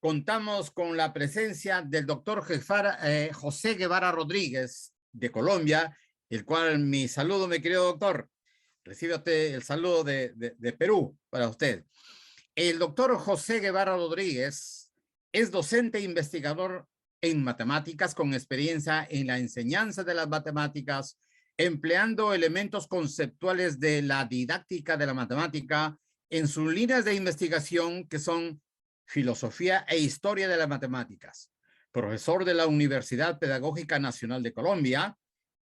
contamos con la presencia del doctor José Guevara Rodríguez de Colombia, el cual mi saludo, mi querido doctor. Recibe usted el saludo de Perú para usted. El doctor José Guevara Rodríguez es docente e investigador en matemáticas con experiencia en la enseñanza de las matemáticas, empleando elementos conceptuales de la didáctica de la matemática en sus líneas de investigación que son filosofía e historia de las matemáticas. Profesor de la Universidad Pedagógica Nacional de Colombia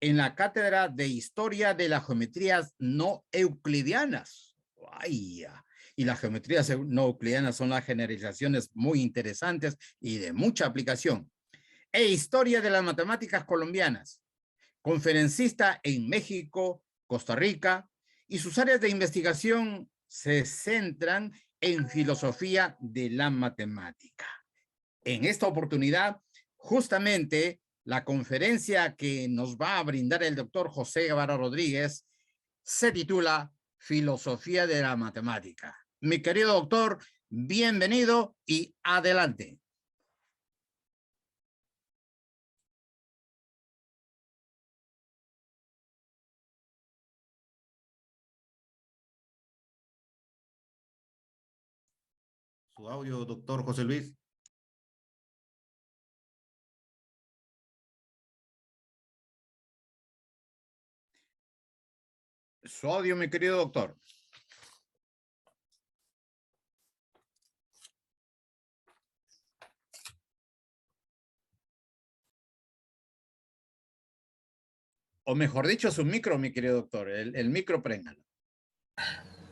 en la cátedra de historia de las geometrías no euclidianas. ¡Vaya! Y las geometrías no euclidianas son las generalizaciones muy interesantes y de mucha aplicación. E historia de las matemáticas colombianas. Conferencista en México, Costa Rica, y sus áreas de investigación se centran en filosofía de la matemática. En esta oportunidad, justamente, la conferencia que nos va a brindar el doctor José Guevara Rodríguez se titula Filosofía de la Matemática. Mi querido doctor, bienvenido y adelante. Su audio, doctor José Luis. Su audio, mi querido doctor. O mejor dicho, su micro, mi querido doctor. El micro, préngalo.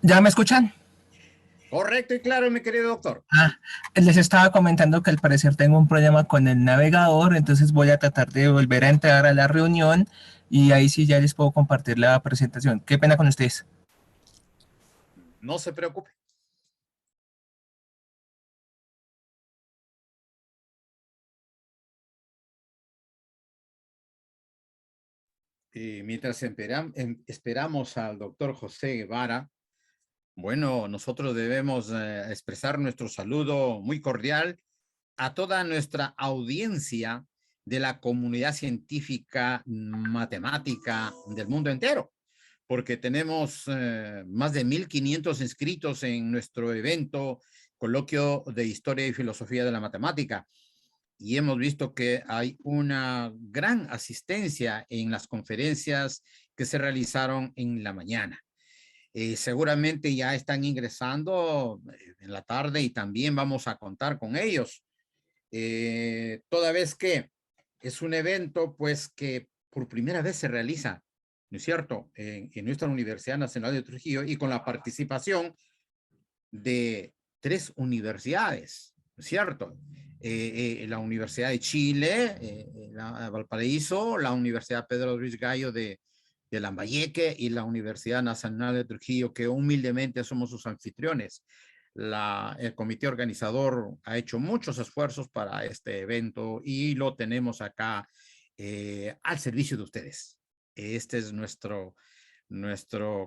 ¿Ya me escuchan? Correcto y claro, mi querido doctor. Les estaba comentando que al parecer tengo un problema con el navegador, entonces voy a tratar de volver a entrar a la reunión y ahí sí ya les puedo compartir la presentación. Qué pena con ustedes. No se preocupe. Y mientras esperamos al doctor José Guevara, bueno, nosotros debemos expresar nuestro saludo muy cordial a toda nuestra audiencia de la comunidad científica matemática del mundo entero, porque tenemos más de 1,500 inscritos en nuestro evento Coloquio de Historia y Filosofía de la Matemática. Y hemos visto que hay una gran asistencia en las conferencias que se realizaron en la mañana. Seguramente ya están ingresando en la tarde y también vamos a contar con ellos. Toda vez que es un evento pues que por primera vez se realiza, ¿no es cierto?, en nuestra Universidad Nacional de Trujillo y con la participación de 3 universidades, ¿no es cierto? La Universidad de Chile, la Valparaíso, la Universidad Pedro Luis Gallo de Lambayeque y la Universidad Nacional de Trujillo, que humildemente somos sus anfitriones. El comité organizador ha hecho muchos esfuerzos para este evento y lo tenemos acá al servicio de ustedes. Este es nuestro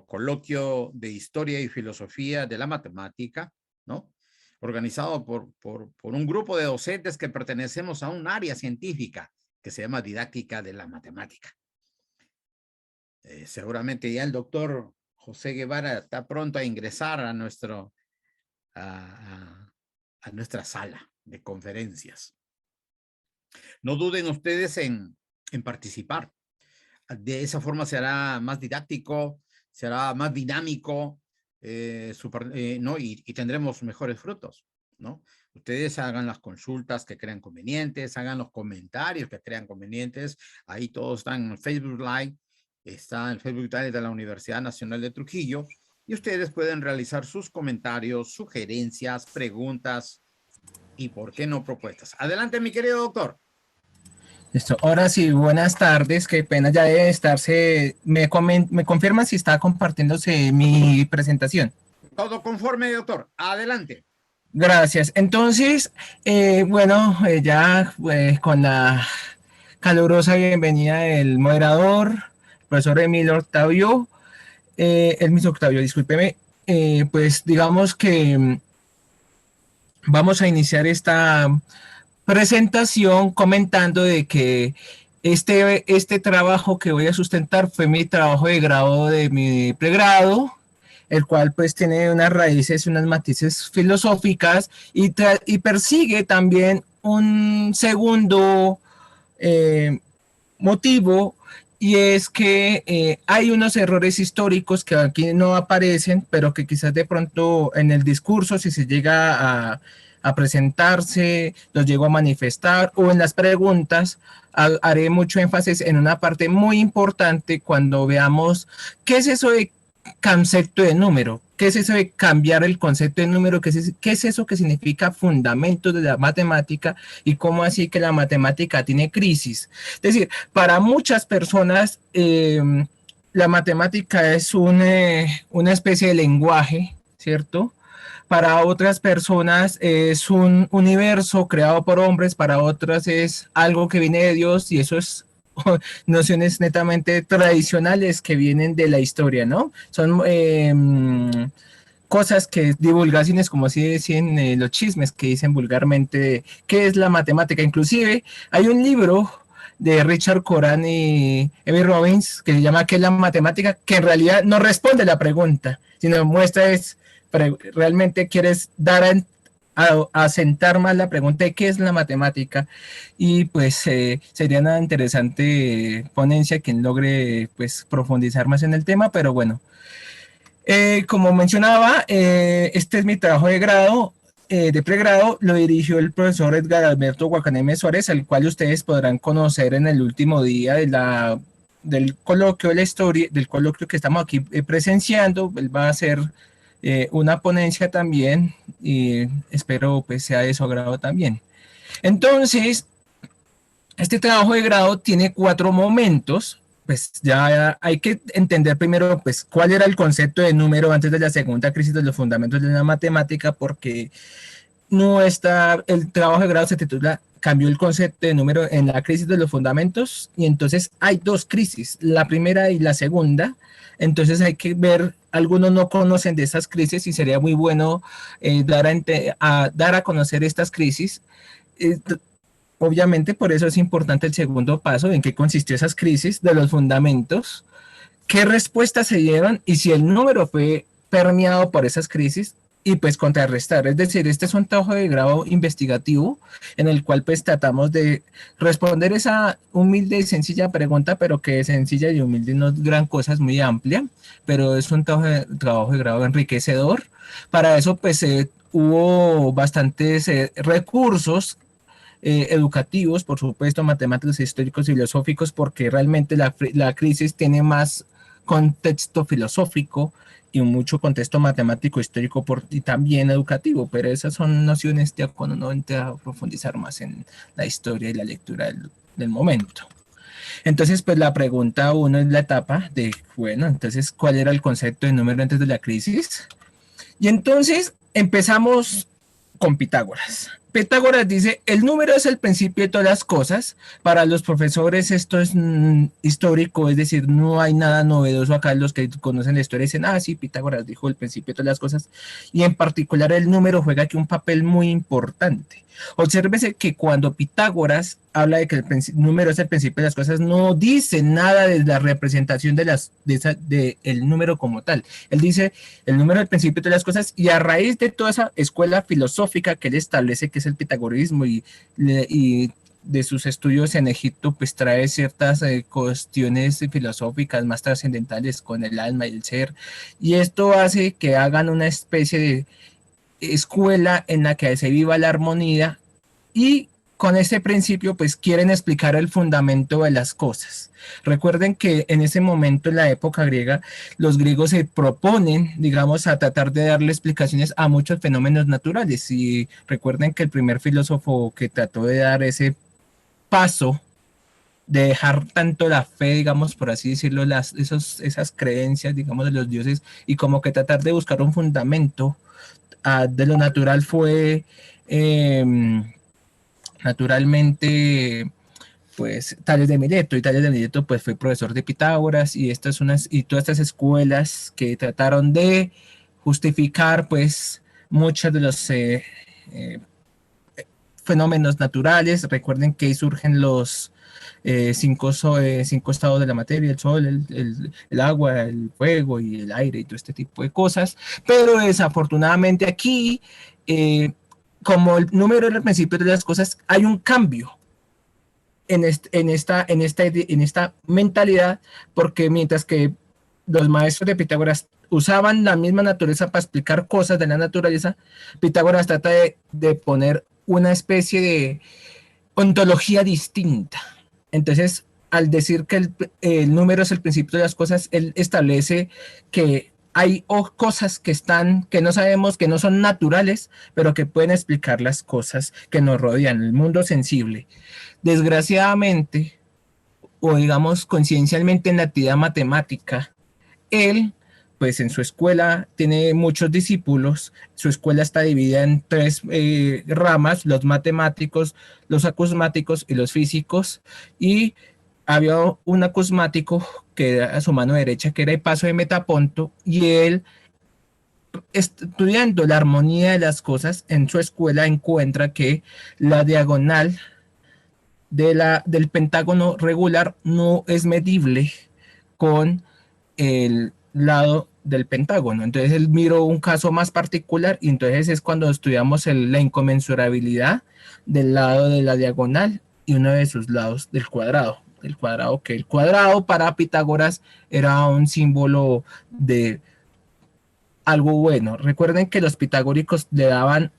coloquio de historia y filosofía de la matemática, ¿no? Organizado por un grupo de docentes que pertenecemos a un área científica que se llama didáctica de la matemática. Seguramente ya el doctor José Guevara está pronto a ingresar a nuestra sala de conferencias. No duden ustedes en participar. De esa forma será más didáctico, será más dinámico, ¿no? Y tendremos mejores frutos, ¿no? Ustedes hagan las consultas que crean convenientes, hagan los comentarios que crean convenientes. Ahí todos están en el Facebook Live, está en el Facebook Live de la Universidad Nacional de Trujillo, y ustedes pueden realizar sus comentarios, sugerencias, preguntas y, ¿por qué no, propuestas? Adelante, mi querido doctor. Listo. Ahora sí, buenas tardes. Qué pena ya debe estarse. ¿Me confirman si está compartiéndose mi presentación? Todo conforme, doctor. Adelante. Gracias. Entonces, bueno, ya con la calurosa bienvenida del moderador, profesor Emilio Octavio, el mismo Octavio, discúlpeme, pues digamos que vamos a iniciar esta presentación comentando de que este trabajo que voy a sustentar fue mi trabajo de grado de mi pregrado, el cual pues tiene unas raíces, unas matices filosóficas y persigue también un segundo motivo, y es que hay unos errores históricos que aquí no aparecen, pero que quizás de pronto en el discurso, si se llega a presentarse, los llego a manifestar, o en las preguntas, haré mucho énfasis en una parte muy importante cuando veamos qué es eso de concepto de número. ¿Qué es eso de cambiar el concepto de número? ¿Qué es eso que significa fundamentos de la matemática y cómo así que la matemática tiene crisis? Es decir, para muchas personas la matemática es una especie de lenguaje, ¿cierto? Para otras personas es un universo creado por hombres, para otras es algo que viene de Dios, y eso es nociones netamente tradicionales que vienen de la historia, ¿no? Son cosas que, divulgaciones, como así decían los chismes que dicen vulgarmente, ¿qué es la matemática? Inclusive hay un libro de Richard Coran y Emmy Robbins que se llama ¿Qué es la matemática? Que en realidad no responde la pregunta, sino muestra es, realmente quieres dar a sentar más la pregunta de qué es la matemática, y pues sería una interesante ponencia quien logre pues profundizar más en el tema, pero bueno, como mencionaba, este es mi trabajo de grado, de pregrado, lo dirigió el profesor Edgar Alberto Guacaneme Suárez, al cual ustedes podrán conocer en el último día del coloquio de la historia, del coloquio que estamos aquí presenciando. Él va a hacer una ponencia también, y espero pues sea de su agrado también. Entonces, este trabajo de grado tiene 4 momentos. Pues ya hay que entender primero pues cuál era el concepto de número antes de la segunda crisis de los fundamentos de la matemática, porque no está, el trabajo de grado se titula cambió el concepto de número en la crisis de los fundamentos, y entonces hay 2 crisis, la primera y la segunda. Entonces hay que ver, algunos no conocen de esas crisis y sería muy bueno dar a conocer estas crisis. Obviamente, por eso es importante el segundo paso, en qué consistió esas crisis de los fundamentos, qué respuestas se dieron y si el número fue permeado por esas crisis, y pues contrarrestar. Es decir, este es un trabajo de grado investigativo en el cual pues tratamos de responder esa humilde y sencilla pregunta, pero que es sencilla y humilde, no es gran cosa, es muy amplia, pero es un trabajo de grado enriquecedor. Para eso pues hubo bastantes recursos educativos, por supuesto, matemáticos, históricos y filosóficos, porque realmente la crisis tiene más contexto filosófico y mucho contexto matemático, histórico y también educativo, pero esas son nociones ya cuando uno entra a profundizar más en la historia y la lectura del momento. Entonces, pues la pregunta uno es la etapa de, bueno, entonces, ¿cuál era el concepto de número antes de la crisis? Y entonces empezamos con Pitágoras. Pitágoras dice, el número es el principio de todas las cosas. Para los profesores esto es histórico, es decir, no hay nada novedoso acá. Los que conocen la historia dicen, sí, Pitágoras dijo el principio de todas las cosas. Y en particular el número juega aquí un papel muy importante. Obsérvese que cuando Pitágoras habla de que el número es el principio de las cosas, no dice nada de la representación de el número como tal. Él dice el número es el principio de las cosas, y a raíz de toda esa escuela filosófica que él establece, que es el pitagorismo, y de sus estudios en Egipto, pues trae ciertas cuestiones filosóficas más trascendentales con el alma y el ser, y esto hace que hagan una especie de escuela en la que se viva la armonía, y con ese principio pues quieren explicar el fundamento de las cosas. Recuerden que en ese momento, en la época griega, los griegos se proponen, digamos, a tratar de darle explicaciones a muchos fenómenos naturales, y recuerden que el primer filósofo que trató de dar ese paso de dejar tanto la fe, digamos, por así decirlo, esas creencias, digamos, de los dioses, y como que tratar de buscar un fundamento de lo natural fue naturalmente pues Tales de Mileto, y Tales de Mileto pues fue profesor de Pitágoras, y todas estas escuelas que trataron de justificar pues muchas de los fenómenos naturales. Recuerden que ahí surgen los cinco estados de la materia: el sol, el agua, el fuego y el aire y todo este tipo de cosas. Pero desafortunadamente aquí, como el número era el principio de las cosas, hay un cambio en esta mentalidad, porque mientras que los maestros de Pitágoras usaban la misma naturaleza para explicar cosas de la naturaleza, Pitágoras trata de poner una especie de ontología distinta. Entonces, al decir que el número es el principio de las cosas, él establece que hay cosas que no sabemos, que no son naturales, pero que pueden explicar las cosas que nos rodean, el mundo sensible. Desgraciadamente, o digamos conciencialmente, en la actividad matemática, él, pues en su escuela tiene muchos discípulos. Su escuela está dividida en tres ramas: los matemáticos, los acusmáticos y los físicos. Y había un acusmático que era a su mano derecha, que era Hipaso de Metaponto, y él, estudiando la armonía de las cosas en su escuela, encuentra que la diagonal del pentágono regular no es medible con el lado del pentágono. Entonces él miró un caso más particular, y entonces es cuando estudiamos la inconmensurabilidad del lado de la diagonal y uno de sus lados del cuadrado. Que el cuadrado para Pitágoras era un símbolo de algo bueno. Recuerden que los pitagóricos le daban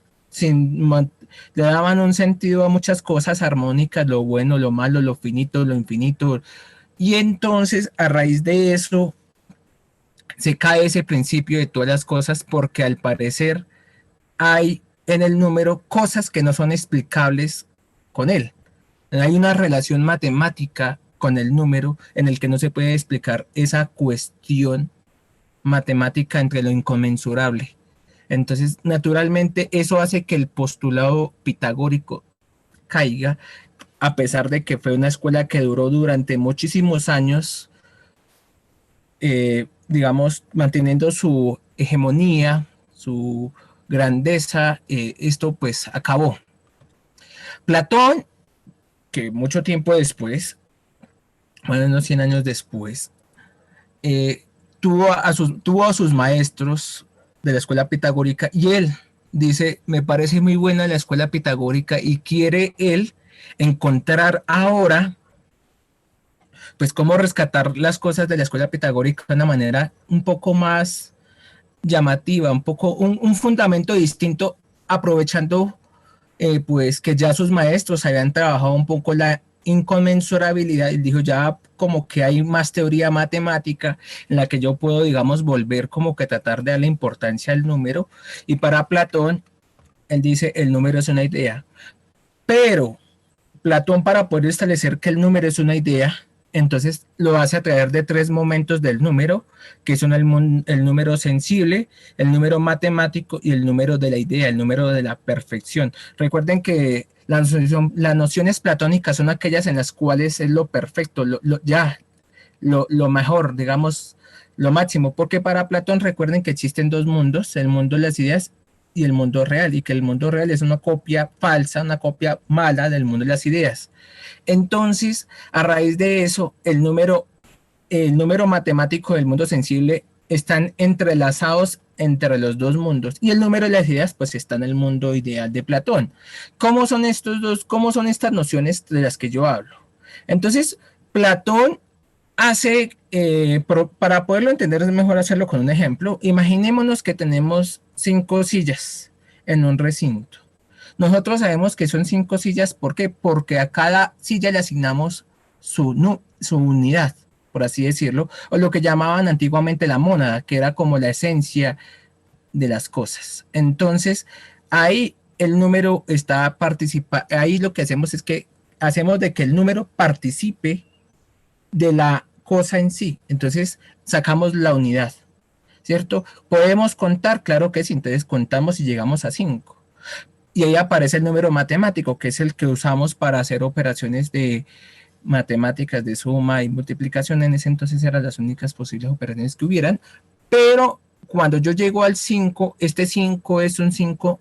un sentido a muchas cosas armónicas: lo bueno, lo malo, lo finito, lo infinito. Y entonces, a raíz de eso, se cae ese principio de todas las cosas, porque al parecer hay en el número cosas que no son explicables con él. Hay una relación matemática con el número en el que no se puede explicar esa cuestión matemática entre lo inconmensurable. Entonces, naturalmente, eso hace que el postulado pitagórico caiga, a pesar de que fue una escuela que duró durante muchísimos años, digamos, manteniendo su hegemonía, su grandeza. Esto pues acabó. Platón, que mucho tiempo después, bueno, unos 100 años después, tuvo a sus maestros de la escuela pitagórica, y él dice: me parece muy buena la escuela pitagórica, y quiere él encontrar ahora pues cómo rescatar las cosas de la escuela pitagórica de una manera un poco más llamativa, un fundamento distinto, aprovechando pues que ya sus maestros habían trabajado un poco la inconmensurabilidad, y dijo: ya como que hay más teoría matemática en la que yo puedo, digamos, volver como que tratar de darle importancia al número. Y para Platón, él dice: el número es una idea. Pero Platón, para poder establecer que el número es una idea, entonces lo hace a través de tres momentos del número, que son el número sensible, el número matemático y el número de la idea, el número de la perfección. Recuerden que las nociones platónicas son aquellas en las cuales es lo perfecto, lo mejor, digamos, lo máximo, porque para Platón, recuerden que existen dos mundos: el mundo de las ideas y el mundo real, y que el mundo real es una copia falsa, una copia mala del mundo de las ideas. Entonces, a raíz de eso, el número matemático del mundo sensible están entrelazados entre los dos mundos, y el número de las ideas pues está en el mundo ideal de Platón. ¿Cómo son estas nociones de las que yo hablo? Entonces, Platón hace, para poderlo entender es mejor hacerlo con un ejemplo. Imaginémonos que tenemos 5 sillas en un recinto. Nosotros sabemos que son 5 sillas. ¿Por qué? Porque a cada silla le asignamos su unidad, por así decirlo, o lo que llamaban antiguamente la mónada, que era como la esencia de las cosas. Entonces, ahí el número está ahí lo que hacemos es que hacemos de que el número participe de la cosa en sí. Entonces, sacamos la unidad, ¿cierto? ¿Podemos contar? Claro que sí. Entonces, contamos y llegamos a 5. Y ahí aparece el número matemático, que es el que usamos para hacer operaciones de matemáticas de suma y multiplicación. En ese entonces eran las únicas posibles operaciones que hubieran. Pero cuando yo llego al 5, este 5 es un 5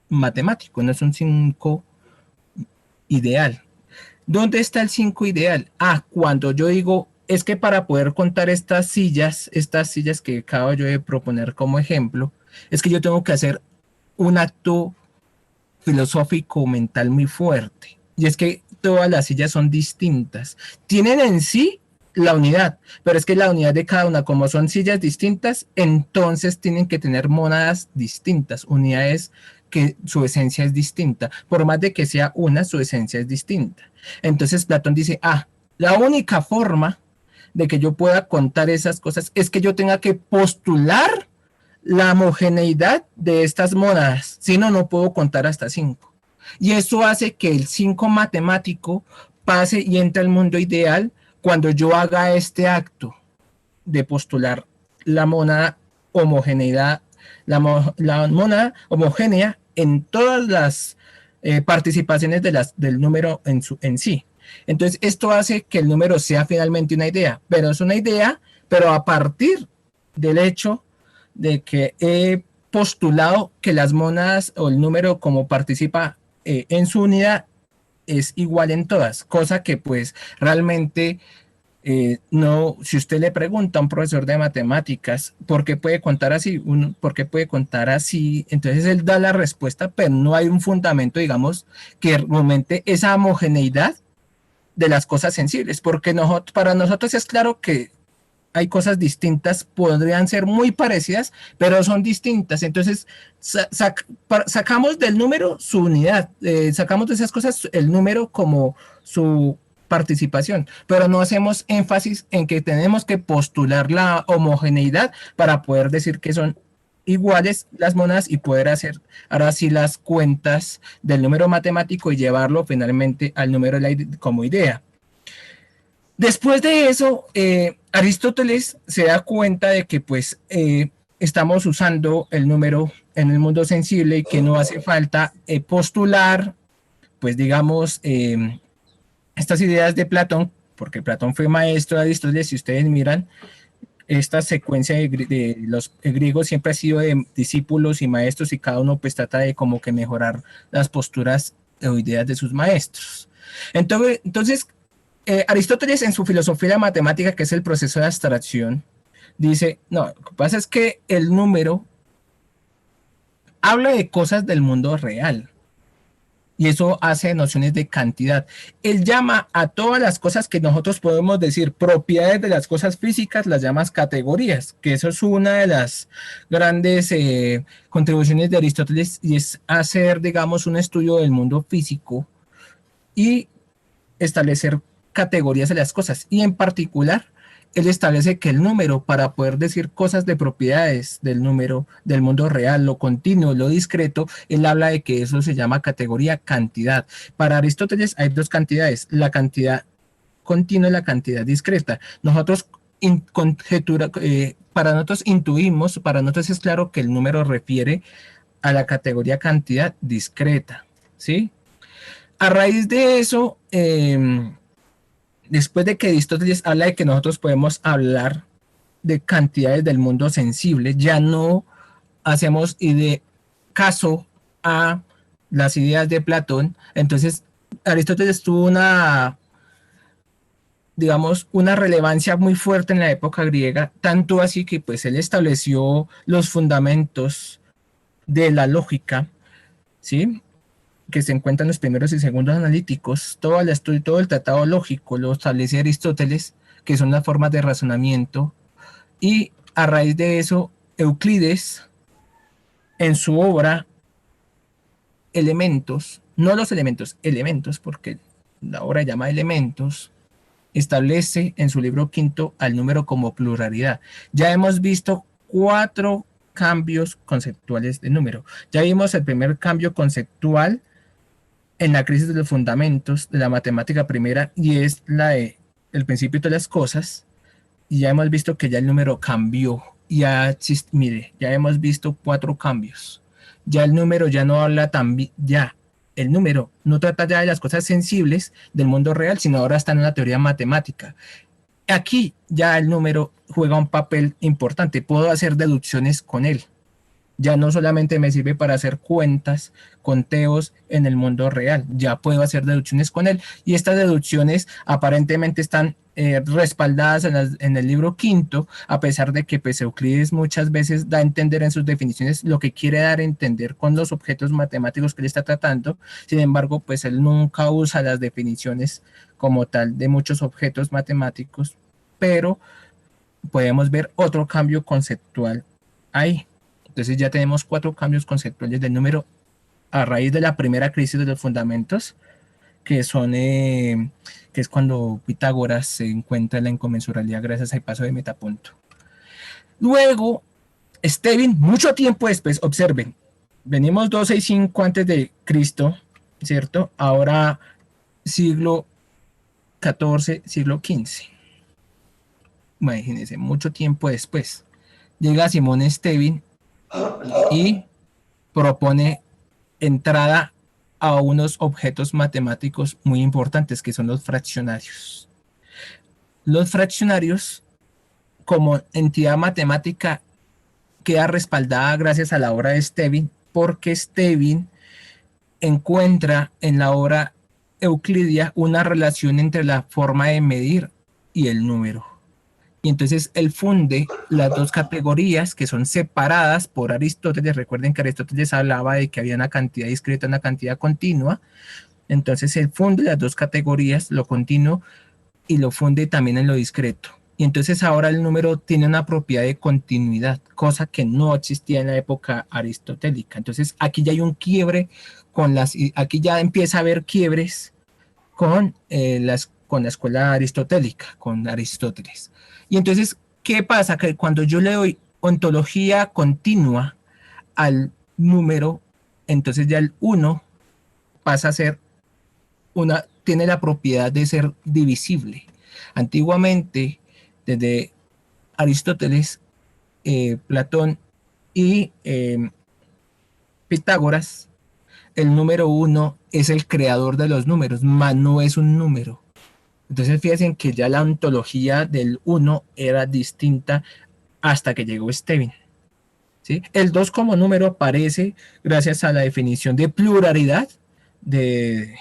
matemático, no es un 5 ideal. ¿Dónde está el 5 ideal? Cuando yo digo, es que para poder contar estas sillas que acabo yo de proponer como ejemplo, es que yo tengo que hacer un acto filosófico mental muy fuerte. Y es que todas las sillas son distintas. Tienen en sí la unidad, pero es que la unidad de cada una, como son sillas distintas, entonces tienen que tener mónadas distintas, unidades que su esencia es distinta. Por más de que sea una, su esencia es distinta. Entonces Platón dice, la única forma de que yo pueda contar esas cosas es que yo tenga que postular la homogeneidad de estas mónadas, si no, no puedo contar hasta 5. Y eso hace que el 5 matemático pase y entre al mundo ideal cuando yo haga este acto de postular la mónada homogeneidad, la mónada homogénea en todas las participaciones del número en sí. Entonces, esto hace que el número sea finalmente una idea, pero es una idea, pero a partir del hecho de que he postulado que las mónadas o el número como participa en su unidad es igual en todas, cosa que pues realmente no, si usted le pregunta a un profesor de matemáticas por qué puede contar así, por qué puede contar así, entonces él da la respuesta, pero no hay un fundamento, digamos, que argumente esa homogeneidad de las cosas sensibles, porque para nosotros es claro que hay cosas distintas, podrían ser muy parecidas, pero son distintas. Entonces, sacamos del número su unidad, sacamos de esas cosas el número como su participación, pero no hacemos énfasis en que tenemos que postular la homogeneidad para poder decir que son iguales las monadas y poder hacer ahora sí las cuentas del número matemático y llevarlo finalmente al número como idea. Después de eso, Aristóteles se da cuenta de que pues estamos usando el número en el mundo sensible y que no hace falta postular, pues digamos, estas ideas de Platón, porque Platón fue maestro de Aristóteles. Si ustedes miran, esta secuencia de los griegos siempre ha sido de discípulos y maestros y cada uno pues trata de como que mejorar las posturas o ideas de sus maestros. Entonces Aristóteles en su filosofía de la matemática, que es el proceso de abstracción, dice, no, lo que pasa es que el número habla de cosas del mundo real y eso hace nociones de cantidad. Él llama a todas las cosas que nosotros podemos decir propiedades de las cosas físicas, las llama categorías, que eso es una de las grandes contribuciones de Aristóteles, y es hacer, digamos, un estudio del mundo físico y establecer categorías de las cosas, y en particular él establece que el número, para poder decir cosas de propiedades del número, del mundo real, lo continuo, lo discreto, él habla de que eso se llama categoría cantidad. Para Aristóteles hay dos cantidades, la cantidad continua y la cantidad discreta. Nosotros para nosotros intuimos, para nosotros es claro que el número refiere a la categoría cantidad discreta, ¿sí? A raíz de eso, después de que Aristóteles habla de que nosotros podemos hablar de cantidades del mundo sensible, ya no hacemos caso a las ideas de Platón. Entonces, Aristóteles tuvo una relevancia muy fuerte en la época griega, tanto así que pues él estableció los fundamentos de la lógica, ¿sí?, que se encuentran los primeros y segundos analíticos. Todo el tratado lógico lo establece Aristóteles, que son las formas de razonamiento, y a raíz de eso Euclides en su obra Elementos, no los elementos, elementos, porque la obra llama Elementos, establece en su libro quinto al número como pluralidad. Ya hemos visto 4 cambios conceptuales de número. Ya vimos el primer cambio conceptual en la crisis de los fundamentos de la matemática primera, y es la de el principio de las cosas, y ya hemos visto que ya el número cambió. Mire, ya hemos visto 4 cambios. Ya el número ya no habla el número no trata ya de las cosas sensibles del mundo real, sino ahora está en una teoría matemática. Aquí ya el número juega un papel importante, puedo hacer deducciones con él. Ya no solamente me sirve para hacer cuentas, conteos en el mundo real, ya puedo hacer deducciones con él. Y estas deducciones aparentemente están respaldadas en el libro quinto, a pesar de que pues, Euclides muchas veces da a entender en sus definiciones lo que quiere dar a entender con los objetos matemáticos que él está tratando. Sin embargo, pues él nunca usa las definiciones como tal de muchos objetos matemáticos, pero podemos ver otro cambio conceptual ahí. Entonces ya tenemos 4 cambios conceptuales del número a raíz de la primera crisis de los fundamentos, que son que es cuando Pitágoras se encuentra en la inconmensurabilidad gracias al paso de metapunto. Luego, Stevin, mucho tiempo después, observen, venimos 265 antes de Cristo, ¿cierto? Ahora siglo XIV, siglo XV. Imagínense, mucho tiempo después. Llega Simón Stevin y propone entrada a unos objetos matemáticos muy importantes que son los fraccionarios. Los fraccionarios, como entidad matemática, queda respaldada gracias a la obra de Stevin, porque Stevin encuentra en la obra euclidia una relación entre la forma de medir y el número. Y entonces él funde las dos categorías que son separadas por Aristóteles. Recuerden que Aristóteles hablaba de que había una cantidad discreta, una cantidad continua. Entonces él funde las dos categorías, lo continuo y lo funde también en lo discreto. Y entonces ahora el número tiene una propiedad de continuidad, cosa que no existía en la época aristotélica. Entonces aquí ya hay un quiebre aquí ya empieza a haber quiebres con la escuela aristotélica, con Aristóteles. Y entonces, ¿qué pasa? Que cuando yo le doy ontología continua al número, entonces ya el 1 pasa a ser tiene la propiedad de ser divisible. Antiguamente, desde Aristóteles, Platón y Pitágoras, el número 1 es el creador de los números, más no es un número. Entonces fíjense que ya la ontología del 1 era distinta hasta que llegó Stevin. ¿Sí? El 2 como número aparece gracias a la definición de pluralidad de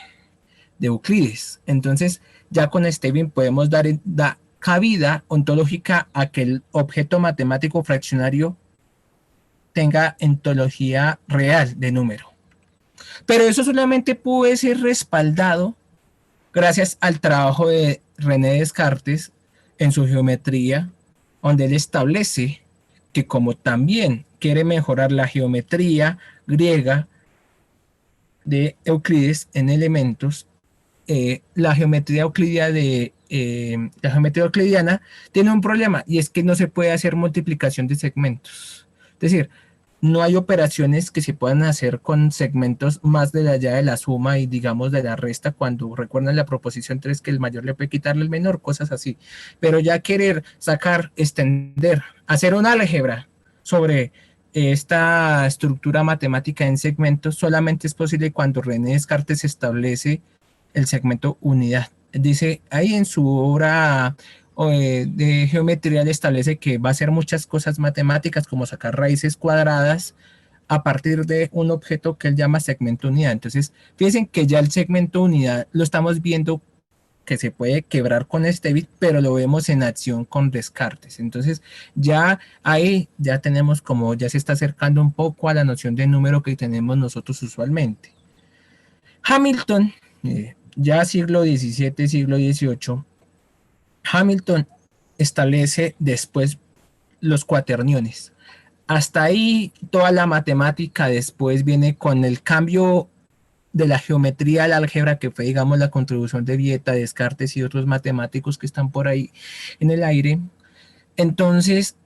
Euclides. Entonces ya con Stevin podemos dar cabida ontológica a que el objeto matemático fraccionario tenga ontología real de número. Pero eso solamente puede ser respaldado gracias al trabajo de René Descartes en su geometría, donde él establece que como también quiere mejorar la geometría griega de Euclides en elementos, la geometría euclidiana tiene un problema y es que no se puede hacer multiplicación de segmentos. Es decir, no hay operaciones que se puedan hacer con segmentos más de allá de la suma y digamos de la resta, cuando recuerdan la proposición 3 que el mayor le puede quitarle el menor, cosas así. Pero ya querer sacar, extender, hacer una álgebra sobre esta estructura matemática en segmentos solamente es posible cuando René Descartes establece el segmento unidad. Dice ahí en su obra de geometría le establece que va a hacer muchas cosas matemáticas como sacar raíces cuadradas a partir de un objeto que él llama segmento unidad. Entonces, fíjense que ya el segmento unidad lo estamos viendo que se puede quebrar con Stevin, pero lo vemos en acción con Descartes. Entonces, ya ahí ya tenemos como ya se está acercando un poco a la noción de número que tenemos nosotros usualmente. Hamilton, ya siglo XVII, siglo XVIII, Hamilton establece después los cuaterniones. Hasta ahí toda la matemática después viene con el cambio de la geometría al álgebra, que fue, digamos, la contribución de Vieta, Descartes y otros matemáticos que están por ahí en el aire. Entonces,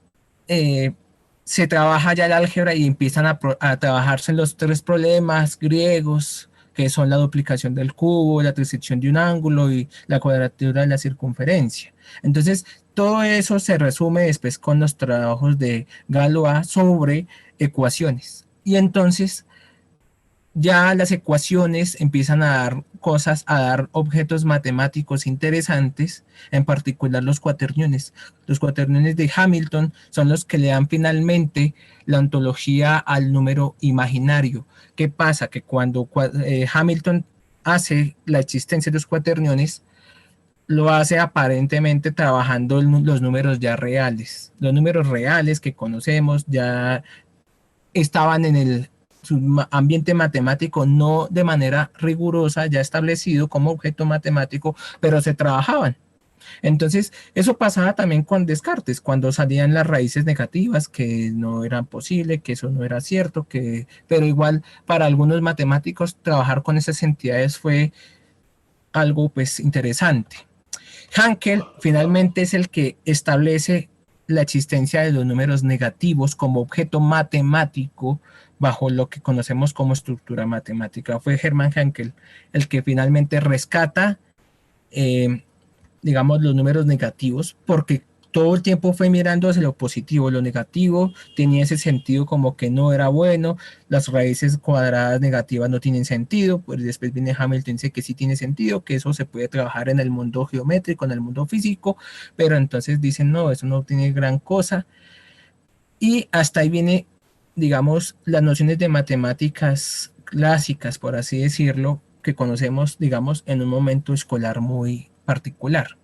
se trabaja ya el álgebra y empiezan a trabajarse los 3 problemas griegos, que son la duplicación del cubo, la trisección de un ángulo y la cuadratura de la circunferencia. Entonces, todo eso se resume después con los trabajos de Galois sobre ecuaciones. Y entonces, ya las ecuaciones empiezan a dar cosas, a dar objetos matemáticos interesantes, en particular los cuaterniones. Los cuaterniones de Hamilton son los que le dan finalmente la ontología al número imaginario. ¿Qué pasa? Que cuando Hamilton hace la existencia de los cuaterniones, lo hace aparentemente trabajando los números ya reales. Los números reales que conocemos ya estaban en el su ambiente matemático, no de manera rigurosa, ya establecido como objeto matemático, pero se trabajaban. Entonces, eso pasaba también con Descartes, cuando salían las raíces negativas, que no eran posible, que eso no era cierto, pero igual para algunos matemáticos trabajar con esas entidades fue algo pues interesante. Hankel finalmente es el que establece la existencia de los números negativos como objeto matemático bajo lo que conocemos como estructura matemática. Fue Hermann Hankel el que finalmente rescata, digamos, los números negativos, porque todo el tiempo fue mirando hacia lo positivo, lo negativo tenía ese sentido como que no era bueno, las raíces cuadradas negativas no tienen sentido, pues después viene Hamilton y dice que sí tiene sentido, que eso se puede trabajar en el mundo geométrico, en el mundo físico, pero entonces dicen no, eso no tiene gran cosa, y hasta ahí viene, digamos, las nociones de matemáticas clásicas, por así decirlo, que conocemos, digamos, en un momento escolar muy particular.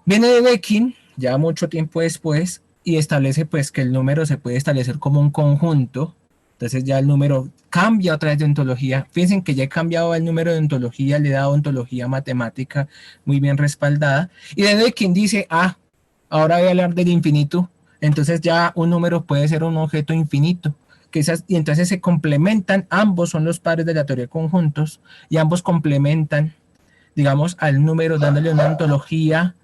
Viene de Dedekind, ya mucho tiempo después, y establece pues que el número se puede establecer como un conjunto. Entonces ya el número cambia otra vez de ontología. Fíjense que ya he cambiado el número de ontología, le he dado ontología matemática muy bien respaldada. Y Dedekind dice, ahora voy a hablar del infinito. Entonces ya un número puede ser un objeto infinito. Y entonces se complementan, ambos son los padres de la teoría de conjuntos, y ambos complementan, digamos, al número dándole una ontología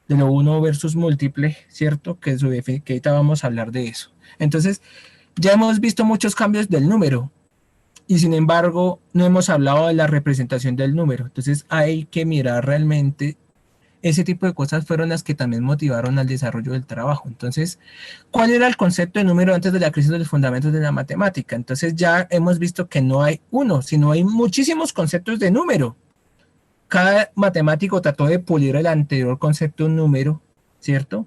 de lo uno versus múltiple, ¿cierto? Que ahorita vamos a hablar de eso. Entonces, ya hemos visto muchos cambios del número y sin embargo no hemos hablado de la representación del número. Entonces, hay que mirar realmente ese tipo de cosas fueron las que también motivaron al desarrollo del trabajo. Entonces, ¿cuál era el concepto de número antes de la crisis de los fundamentos de la matemática? Entonces, ya hemos visto que no hay uno, sino hay muchísimos conceptos de número. Cada matemático trató de pulir el anterior concepto de un número, ¿cierto?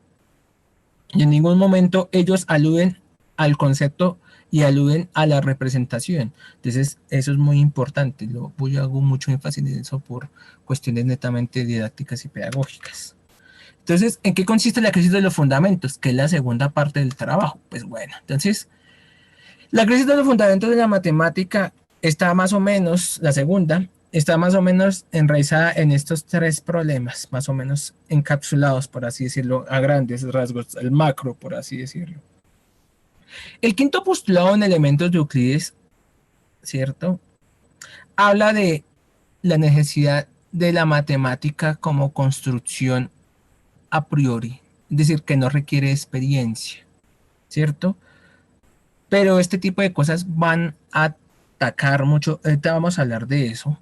Y en ningún momento ellos aluden al concepto y aluden a la representación. Entonces, eso es muy importante. Yo hago mucho énfasis en eso por cuestiones netamente didácticas y pedagógicas. Entonces, ¿en qué consiste la crisis de los fundamentos? Que es la segunda parte del trabajo. Pues bueno, entonces, la crisis de los fundamentos de la matemática está más o menos, la segunda, está más o menos enraizada en estos tres problemas, más o menos encapsulados, por así decirlo, a grandes rasgos, el macro, por así decirlo. El quinto postulado en elementos de Euclides, ¿cierto? Habla de la necesidad de la matemática como construcción a priori, es decir, que no requiere experiencia, ¿cierto? Pero este tipo de cosas van a atacar mucho, ahorita vamos a hablar de eso,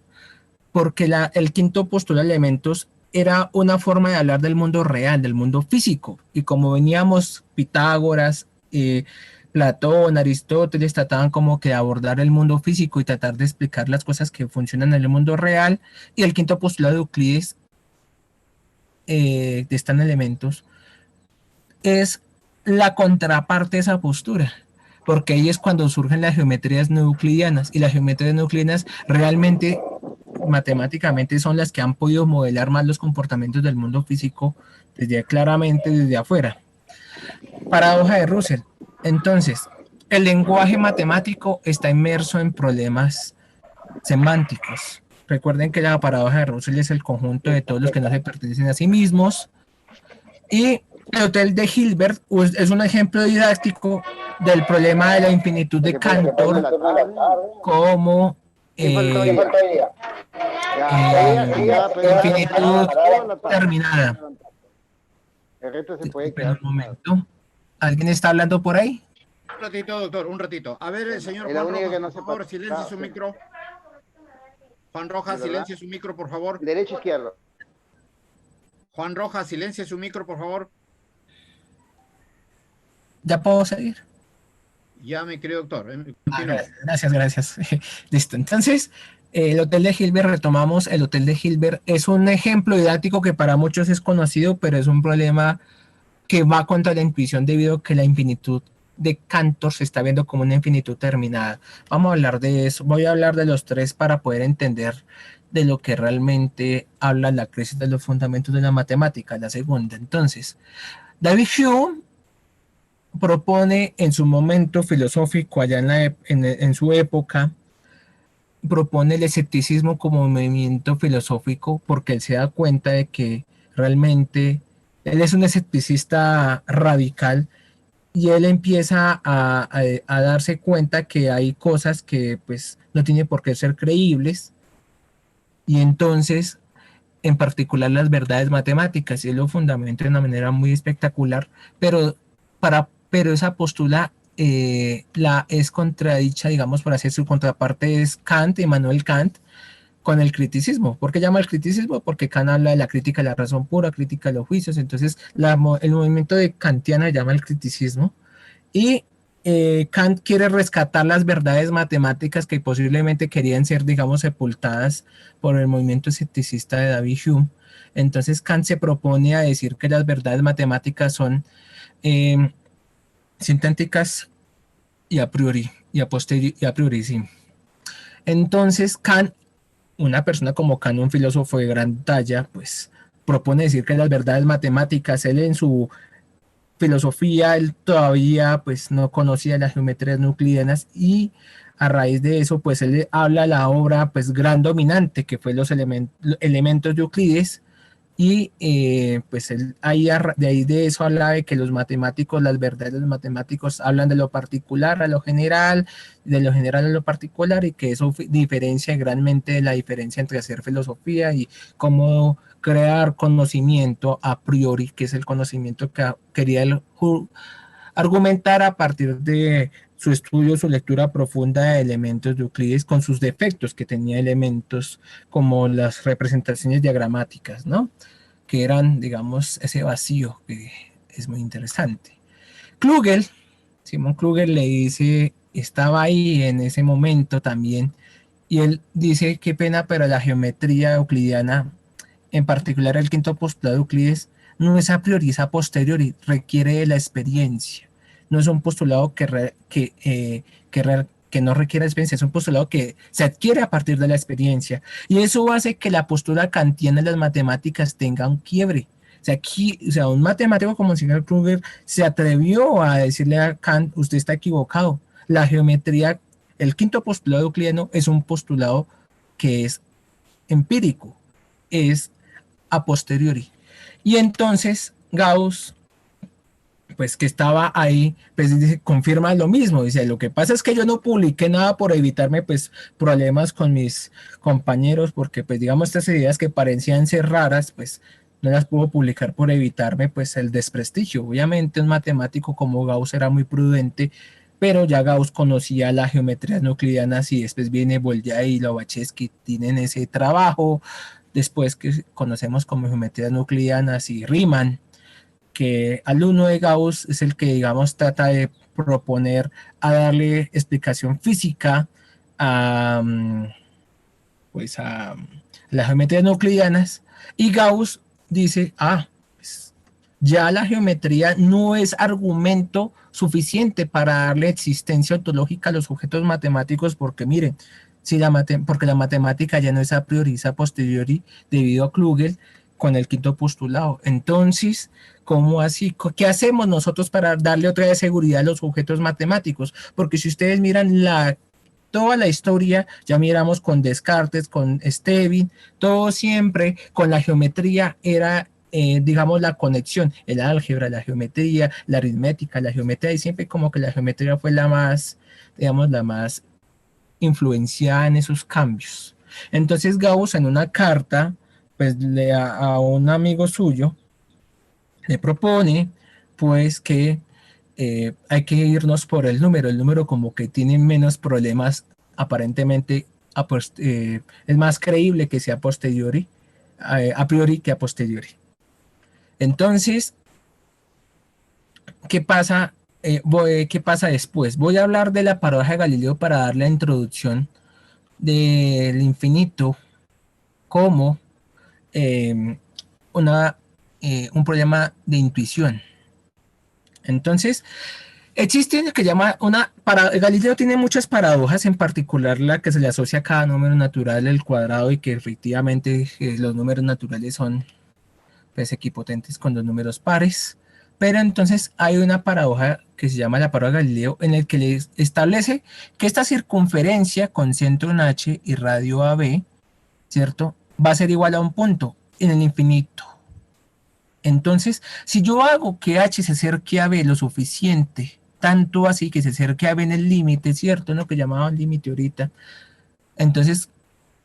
porque el quinto postulado de elementos era una forma de hablar del mundo real, del mundo físico, y como veníamos Pitágoras, Platón, Aristóteles trataban como que de abordar el mundo físico y tratar de explicar las cosas que funcionan en el mundo real, y el quinto postulado de Euclides de están elementos es la contraparte de esa postura, porque ahí es cuando surgen las geometrías no euclidianas, y las geometrías no euclidianas realmente matemáticamente son las que han podido modelar más los comportamientos del mundo físico claramente desde afuera. Paradoja de Russell. Entonces, el lenguaje matemático está inmerso en problemas semánticos. Recuerden que la paradoja de Russell es el conjunto de todos los que no se pertenecen a sí mismos, y el hotel de Hilbert es un ejemplo didáctico del problema de la infinitud de Cantor como infinitud terminada. Pero un momento, ¿alguien está hablando por ahí? Un ratito, doctor, un ratito. A ver, señor Juan Rojas, por favor, silencie su micro. Juan Rojas, silencie su micro, por favor. Derecho, izquierdo. Juan Rojas, silencie su micro, por favor. ¿Ya puedo seguir? Ya me creo, doctor. Continúe. Gracias. Listo. Entonces, el Hotel de Hilbert, retomamos. El Hotel de Hilbert es un ejemplo didáctico que para muchos es conocido, pero es un problema que va contra la intuición debido a que la infinitud de Cantor se está viendo como una infinitud terminada. Vamos a hablar de eso. Voy a hablar de los tres para poder entender de lo que realmente habla la crisis de los fundamentos de la matemática, la segunda. Entonces, David Hume propone en su momento filosófico, allá en su época, propone el escepticismo como movimiento filosófico porque él se da cuenta de que realmente él es un escepticista radical y él empieza a darse cuenta que hay cosas que pues no tienen por qué ser creíbles y entonces en particular las verdades matemáticas y él lo fundamenta de una manera muy espectacular, pero esa postura la es contradicha, digamos, por así su contraparte es Kant, Immanuel Kant, con el criticismo. ¿Por qué llama el criticismo? Porque Kant habla de la crítica de la razón pura, crítica de los juicios, entonces el movimiento de kantiano llama el criticismo y Kant quiere rescatar las verdades matemáticas que posiblemente querían ser, digamos, sepultadas por el movimiento escepticista de David Hume. Entonces Kant se propone a decir que las verdades matemáticas son eh, sintéticas y a priori, y a priori, sí. Entonces Kant, una persona como Kant, un filósofo de gran talla, pues propone decir que las verdades matemáticas, él en su filosofía, él todavía pues no conocía las geometrías euclidianas y a raíz de eso pues él habla la obra pues gran dominante que fue los elementos de Euclides y pues él ahí de ahí de eso habla de que los matemáticos, las verdades de los matemáticos hablan de lo particular a lo general, de lo general a lo particular y que eso diferencia grandemente la diferencia entre hacer filosofía y cómo crear conocimiento a priori, que es el conocimiento que quería él argumentar a partir de su estudio, su lectura profunda de elementos de Euclides con sus defectos, que tenía elementos como las representaciones diagramáticas, ¿no? Que eran, digamos, ese vacío que es muy interesante. Klugel, Simón Klugel le dice, estaba ahí en ese momento también, y él dice, qué pena, pero la geometría euclidiana, en particular el quinto postulado de Euclides, no es a priori, es a posteriori, requiere de la experiencia. No es un postulado que no requiere experiencia, es un postulado que se adquiere a partir de la experiencia. Y eso hace que la postura kantiana de las matemáticas tenga un quiebre. O sea, un matemático como el señor Kruger se atrevió a decirle a Kant, usted está equivocado. La geometría, el quinto postulado euclidiano es un postulado que es empírico, es a posteriori. Y entonces Gauss, pues que estaba ahí, pues dice, confirma lo mismo, dice, lo que pasa es que yo no publiqué nada por evitarme pues problemas con mis compañeros, porque pues digamos estas ideas que parecían ser raras, pues no las puedo publicar por evitarme pues el desprestigio. Obviamente un matemático como Gauss era muy prudente, pero ya Gauss conocía las geometrías euclidianas y después viene Bolyai y Lobachevsky, tienen ese trabajo, después que conocemos como geometrías euclidianas y Riemann, que alumno de Gauss es el que, digamos, trata de proponer a darle explicación física a, pues a las geometrías euclidianas y Gauss dice, pues ya la geometría no es argumento suficiente para darle existencia ontológica a los objetos matemáticos porque miren, si porque la matemática ya no es a priori, es a posteriori debido a Klugel con el quinto postulado. Entonces, ¿cómo así? ¿Qué hacemos nosotros para darle otra vez seguridad a los objetos matemáticos? Porque si ustedes miran toda la historia, ya miramos con Descartes, con Stevin, todo siempre con la geometría era, digamos, la conexión, el álgebra, la geometría, la aritmética, la geometría, y siempre como que la geometría fue la más, digamos, la más influenciada en esos cambios. Entonces Gauss en una carta, pues a un amigo suyo, le propone pues que hay que irnos por el número como que tiene menos problemas aparentemente, es más creíble que sea posteriori, a priori que a posteriori. Entonces, ¿qué pasa ¿qué pasa después? Voy a hablar de la paradoja de Galileo para dar la introducción del infinito como eh, un problema de intuición. Entonces, existe lo que llama Galileo tiene muchas paradojas, en particular la que se le asocia a cada número natural, el cuadrado, y que efectivamente los números naturales son pues, equipotentes con los números pares. Pero entonces hay una paradoja que se llama la paradoja de Galileo, en el que le establece que esta circunferencia con centro en H y radio AB, ¿cierto?, va a ser igual a un punto en el infinito. Entonces, si yo hago que H se acerque a B lo suficiente, tanto así que se acerque a B en el límite, ¿cierto?, ¿no?, que llamaban límite ahorita. Entonces,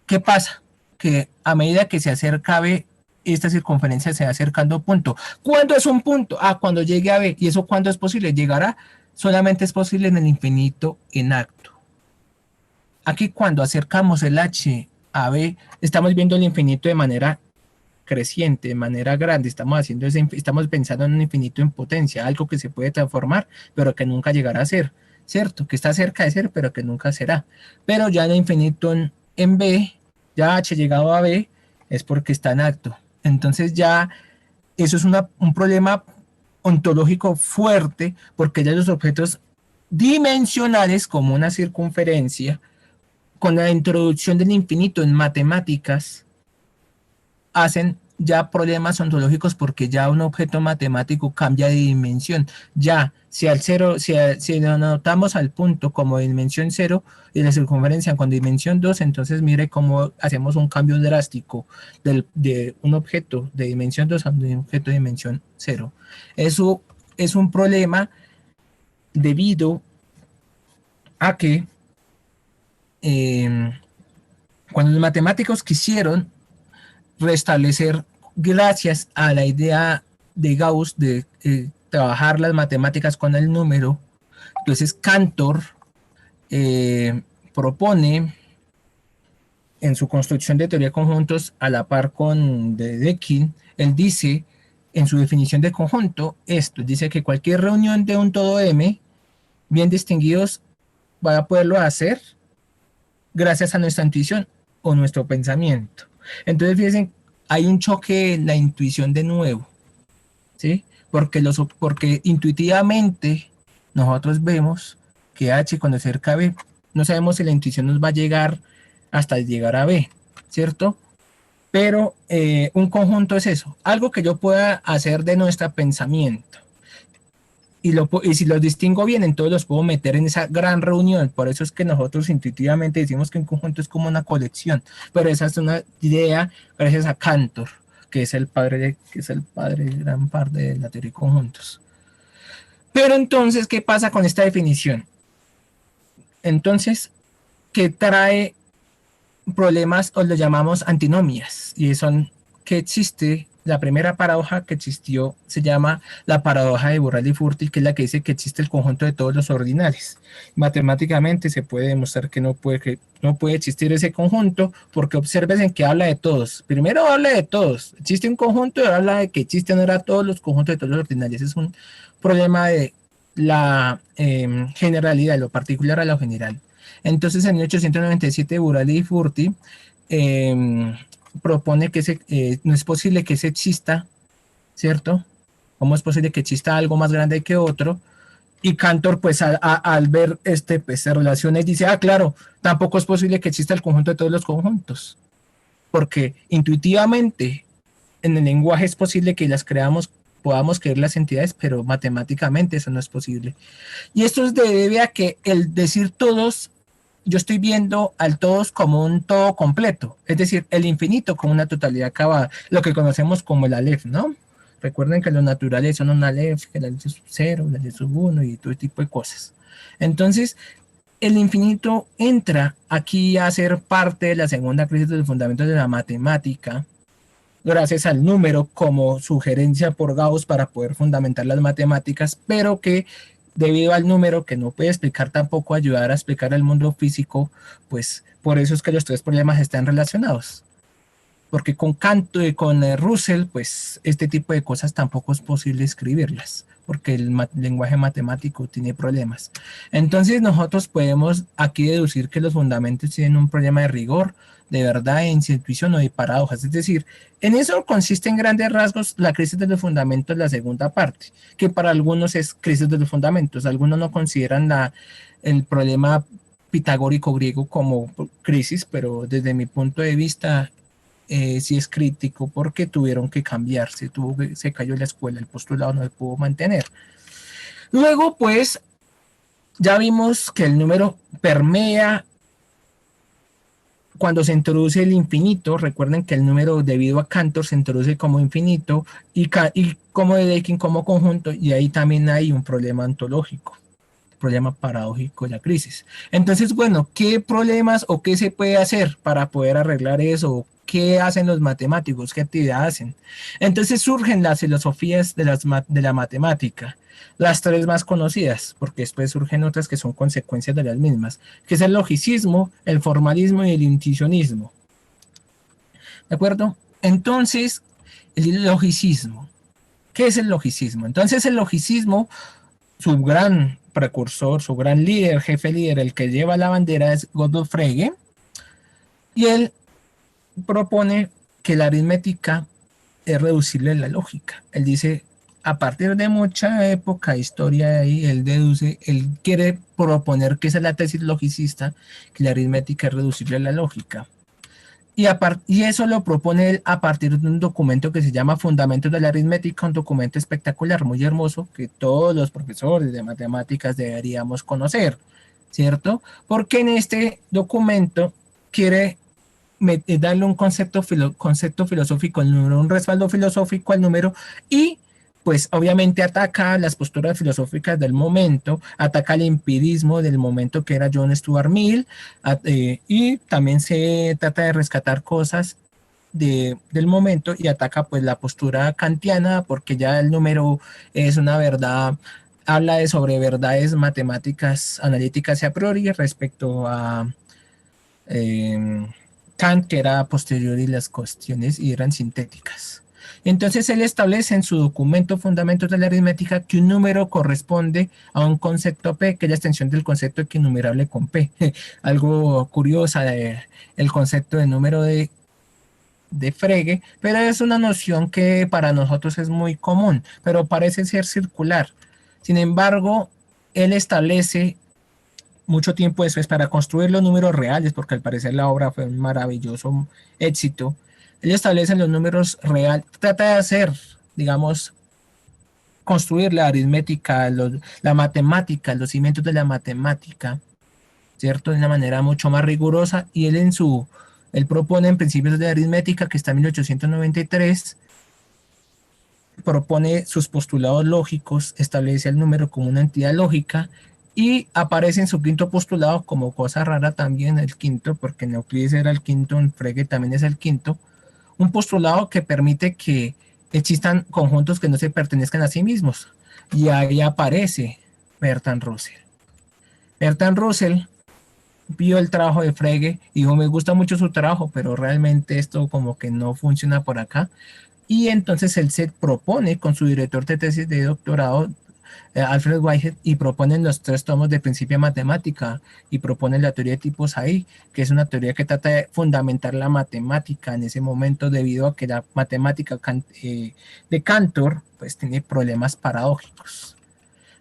¿qué pasa? Que a medida que se acerca a B, esta circunferencia se va acercando a un punto. ¿Cuándo es un punto? Cuando llegue a B. ¿Y eso cuándo es posible? Llegará, solamente es posible en el infinito en acto. Aquí cuando acercamos el H a B, estamos viendo el infinito de manera creciente, de manera grande, estamos pensando en un infinito en potencia, algo que se puede transformar, pero que nunca llegará a ser, ¿cierto? Que está cerca de ser, pero que nunca será. Pero ya en el infinito en B, ya H llegado a B, es porque está en acto. Entonces ya eso es un problema ontológico fuerte, porque ya los objetos dimensionales, como una circunferencia, con la introducción del infinito en matemáticas, hacen ya problemas ontológicos, porque ya un objeto matemático cambia de dimensión. Ya, si lo anotamos al punto como dimensión 0 y la circunferencia con dimensión 2, entonces mire cómo hacemos un cambio drástico de un objeto de dimensión 2 a un objeto de dimensión 0. Eso es un problema debido a que cuando los matemáticos quisieron restablecer, gracias a la idea de Gauss de trabajar las matemáticas con el número, entonces Cantor propone en su construcción de teoría de conjuntos, a la par con de Dedekind, él dice en su definición de conjunto esto, dice que cualquier reunión de un todo M bien distinguidos va a poderlo hacer gracias a nuestra intuición o nuestro pensamiento. Entonces fíjense, hay un choque en la intuición de nuevo, ¿sí? Porque intuitivamente nosotros vemos que H cuando se acerca a B, no sabemos si la intuición nos va a llegar hasta llegar a B, ¿cierto? Pero un conjunto es eso, algo que yo pueda hacer de nuestro pensamiento. Y si los distingo bien, entonces los puedo meter en esa gran reunión. Por eso es que nosotros intuitivamente decimos que un conjunto es como una colección, pero esa es una idea gracias a Cantor, que es el padre de gran parte de la teoría de conjuntos. Pero entonces, ¿qué pasa con esta definición? Entonces, ¿qué trae problemas? O lo llamamos antinomias, y son que existe. La primera paradoja que existió se llama la paradoja de Burrell-Furtil, que es la que dice que existe el conjunto de todos los ordinales. Matemáticamente se puede demostrar que no puede existir ese conjunto, porque observen en que habla de todos. Primero habla de todos. Existe un conjunto y habla de que existen ahora todos los conjuntos de todos los ordinales. Es un problema de la generalidad, lo particular a lo general. Entonces en 1897 Burrell-Furtil propone que no es posible que ese exista, ¿cierto? ¿Cómo es posible que exista algo más grande que otro? Y Cantor, pues al ver pues, se relaciona y dice, claro, tampoco es posible que exista el conjunto de todos los conjuntos, porque intuitivamente en el lenguaje es posible que las podamos creer las entidades, pero matemáticamente eso no es posible. Y esto se debe a que el decir todos, yo estoy viendo al todos como un todo completo, es decir, el infinito como una totalidad acabada, lo que conocemos como el Aleph, ¿no? Recuerden que los naturales son un Aleph, que el Aleph es 0, el Aleph es 1 y todo tipo de cosas. Entonces, el infinito entra aquí a ser parte de la segunda crisis de los fundamentos de la matemática, gracias al número como sugerencia por Gauss para poder fundamentar las matemáticas, pero que debido al número que no puede explicar tampoco ayudar a explicar el mundo físico, pues por eso es que los tres problemas están relacionados. Porque con Cantor y con Russell, pues este tipo de cosas tampoco es posible escribirlas, porque el lenguaje matemático tiene problemas. Entonces nosotros podemos aquí deducir que los fundamentos tienen un problema de rigor, de verdad, de intuición o de paradojas. Es decir, en eso consiste en grandes rasgos la crisis de los fundamentos, la segunda parte, que para algunos es crisis de los fundamentos. Algunos no consideran el problema pitagórico griego como crisis, pero desde mi punto de vista sí es crítico porque tuvieron que cambiarse, se cayó la escuela, el postulado no se pudo mantener. Luego, pues, ya vimos que el número permea cuando se introduce el infinito. Recuerden que el número debido a Cantor se introduce como infinito y como de Dedekind como conjunto, y ahí también hay un problema ontológico, problema paradójico de la crisis. Entonces, bueno, ¿qué problemas o qué se puede hacer para poder arreglar eso? ¿Qué hacen los matemáticos? ¿Qué actividad hacen? Entonces surgen las filosofías de la matemática, las tres más conocidas, porque después surgen otras que son consecuencias de las mismas, que es el logicismo, el formalismo y el intuicionismo. ¿De acuerdo? Entonces, el logicismo. ¿Qué es el logicismo? Entonces, el logicismo, su gran precursor, su gran líder, jefe líder, el que lleva la bandera es Gottlob Frege, y él propone que la aritmética es reducible a la lógica. Él dice, a partir de mucha época, historia de ahí, él quiere proponer que esa es la tesis logicista, que la aritmética es reducible a la lógica. Y eso lo propone él a partir de un documento que se llama Fundamentos de la Aritmética, un documento espectacular, muy hermoso, que todos los profesores de matemáticas deberíamos conocer, ¿cierto? Porque en este documento quiere darle un concepto filosófico al número, un respaldo filosófico al número, y pues obviamente ataca las posturas filosóficas del momento, ataca el empirismo del momento que era John Stuart Mill, y también se trata de rescatar cosas del momento, y ataca pues la postura kantiana, porque ya el número es una verdad, habla sobre verdades matemáticas analíticas y a priori respecto a Kant, que era posterior, y las cuestiones y eran sintéticas. Entonces él establece en su documento Fundamentos de la Aritmética que un número corresponde a un concepto P, que es la extensión del concepto equinumerable con P. Algo curiosa el concepto de número de Frege, pero es una noción que para nosotros es muy común, pero parece ser circular. Sin embargo, él establece mucho tiempo después, para construir los números reales, porque al parecer la obra fue un maravilloso éxito, él establece los números reales, trata de hacer, digamos, construir la aritmética, la matemática, los cimientos de la matemática, ¿cierto? De una manera mucho más rigurosa, y él propone en Principios de Aritmética, que está en 1893, propone sus postulados lógicos, establece el número como una entidad lógica, y aparece en su quinto postulado, como cosa rara también, el quinto, porque en Euclides era el quinto, en Frege también es el quinto, un postulado que permite que existan conjuntos que no se pertenezcan a sí mismos. Y ahí aparece Bertrand Russell. Bertrand Russell vio el trabajo de Frege y dijo, me gusta mucho su trabajo, pero realmente esto como que no funciona por acá. Y entonces él se propone con su director de tesis de doctorado, Alfred Whitehead, y proponen los 3 tomos de Principia Matemática, y proponen la teoría de tipos ahí, que es una teoría que trata de fundamentar la matemática en ese momento, debido a que la matemática de Cantor pues tiene problemas paradójicos.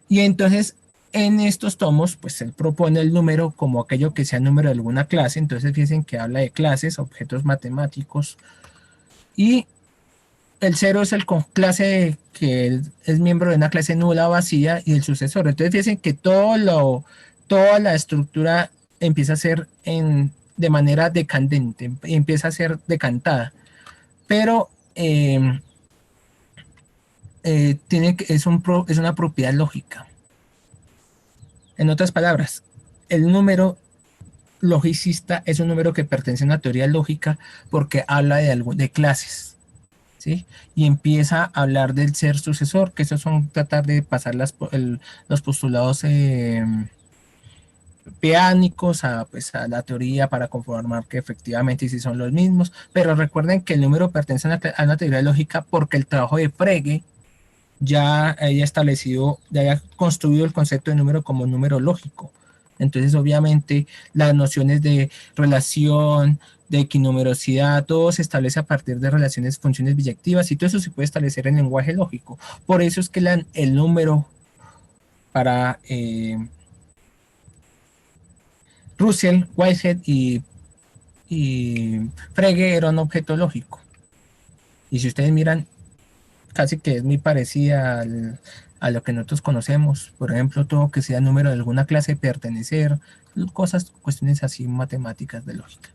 Y entonces en estos tomos pues él propone el número como aquello que sea número de alguna clase. Entonces fíjense que habla de clases, objetos matemáticos, y el cero es el clase que es miembro de una clase nula vacía, y el sucesor. Entonces fíjense que toda la estructura empieza a ser de manera decadente, empieza a ser decantada, pero es una propiedad lógica. En otras palabras, el número logicista es un número que pertenece a una teoría lógica porque habla de clases, ¿sí? Y empieza a hablar del ser sucesor, que esos son tratar de pasar los postulados peánicos pues, a la teoría, para conformar que efectivamente sí son los mismos. Pero recuerden que el número pertenece a una teoría lógica porque el trabajo de Frege ya haya establecido, ya haya construido el concepto de número como número lógico. Entonces, obviamente, las nociones de relación, de equinumerosidad, todo se establece a partir de relaciones, funciones biyectivas, y todo eso se puede establecer en lenguaje lógico. Por eso es que el número para Russell, Whitehead y Frege era un objeto lógico. Y si ustedes miran, casi que es muy parecida a lo que nosotros conocemos. Por ejemplo, todo que sea número de alguna clase, pertenecer, cosas, cuestiones así matemáticas de lógica.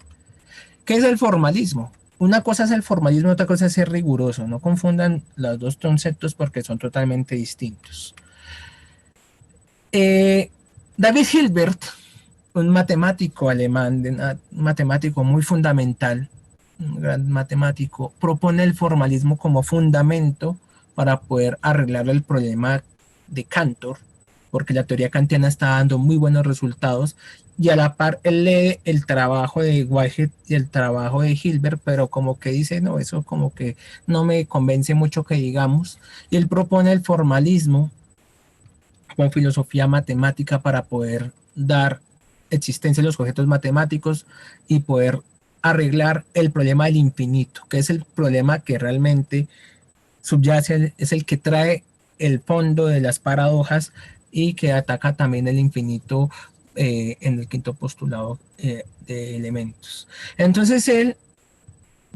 ¿Qué es el formalismo? Una cosa es el formalismo, otra cosa es ser riguroso. No confundan los dos conceptos porque son totalmente distintos. David Hilbert, un matemático alemán, un matemático muy fundamental, un gran matemático, propone el formalismo como fundamento para poder arreglar el problema de Cantor, porque la teoría kantiana está dando muy buenos resultados, y a la par él lee el trabajo de Whitehead y el trabajo de Hilbert, pero como que dice, no, eso como que no me convence mucho que digamos, y él propone el formalismo con filosofía matemática para poder dar existencia a los objetos matemáticos y poder arreglar el problema del infinito, que es el problema que realmente subyace, es el que trae el fondo de las paradojas y que ataca también el infinito en el quinto postulado de elementos. Entonces él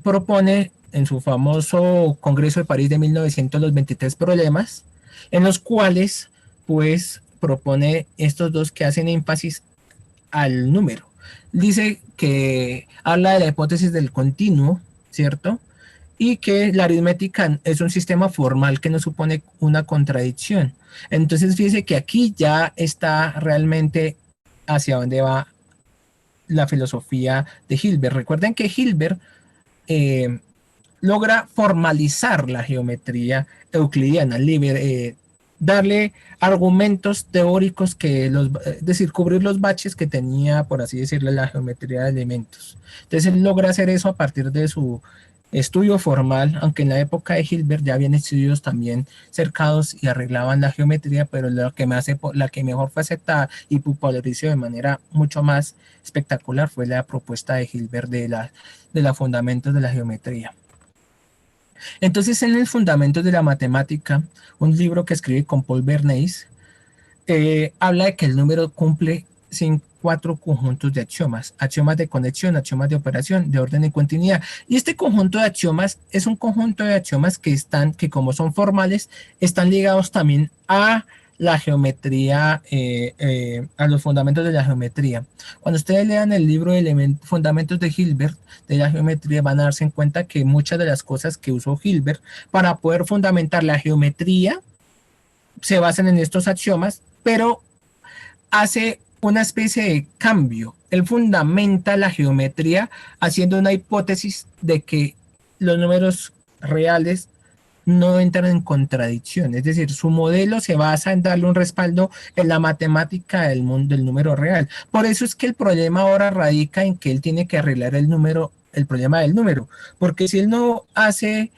propone en su famoso Congreso de París de 1900 los 23 problemas, en los cuales pues propone estos dos que hacen énfasis al número. Dice que habla de la hipótesis del continuo, ¿cierto? Y que la aritmética es un sistema formal que no supone una contradicción. Entonces fíjese que aquí ya está realmente hacia dónde va la filosofía de Hilbert. Recuerden que Hilbert logra formalizar la geometría euclidiana, darle argumentos teóricos que es decir, cubrir los baches que tenía, por así decirlo, la geometría de elementos. Entonces él logra hacer eso a partir de su estudio formal, aunque en la época de Hilbert ya habían estudios también cercados y arreglaban la geometría, pero la que mejor fue aceptada y popularizó de manera mucho más espectacular fue la propuesta de Hilbert de los fundamentos de la geometría. Entonces, en el Fundamentos de la Matemática, un libro que escribe con Paul Bernays, habla de que el número cumple 4 conjuntos de axiomas: axiomas de conexión, axiomas de operación, de orden y continuidad. Y este conjunto de axiomas es un conjunto de axiomas que como son formales, están ligados también a la geometría, a los fundamentos de la geometría. Cuando ustedes lean el libro de Fundamentos de Hilbert de la geometría, van a darse cuenta que muchas de las cosas que usó Hilbert para poder fundamentar la geometría se basan en estos axiomas, pero hace una especie de cambio. Él fundamenta la geometría haciendo una hipótesis de que los números reales no entran en contradicción, es decir, su modelo se basa en darle un respaldo en la matemática del número real. Por eso es que el problema ahora radica en que él tiene que arreglar el problema del número, porque si él no hace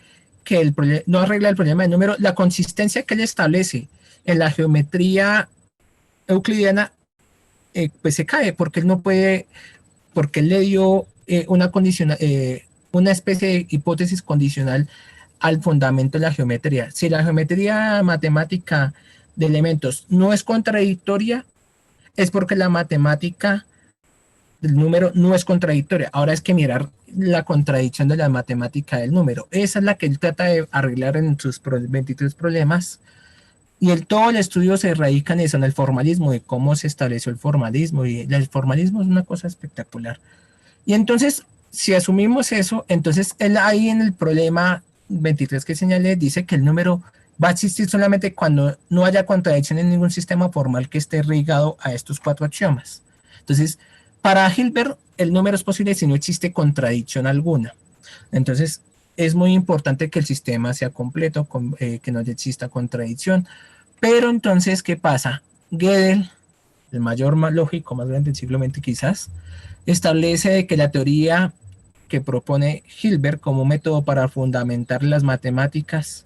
no arregla el problema del número, la consistencia que él establece en la geometría euclidiana pues se cae, porque él no puede, porque él le dio una especie de hipótesis condicional al fundamento de la geometría. Si la geometría matemática de elementos no es contradictoria, es porque la matemática del número no es contradictoria. Ahora es que mirar la contradicción de la matemática del número. Esa es la que él trata de arreglar en sus 23 problemas. Y todo el estudio se radica en eso, en el formalismo, de cómo se estableció el formalismo. Y el formalismo es una cosa espectacular. Y entonces, si asumimos eso, entonces él ahí en el problema 23 que señalé, dice que el número va a existir solamente cuando no haya contradicción en ningún sistema formal que esté ligado a estos 4 axiomas. Entonces, para Hilbert, el número es posible si no existe contradicción alguna. Entonces, es muy importante que el sistema sea completo, que no exista contradicción. Pero entonces, ¿qué pasa? Gödel, el mayor más lógico, más grande del siglo XX quizás, establece que la teoría que propone Hilbert como método para fundamentar las matemáticas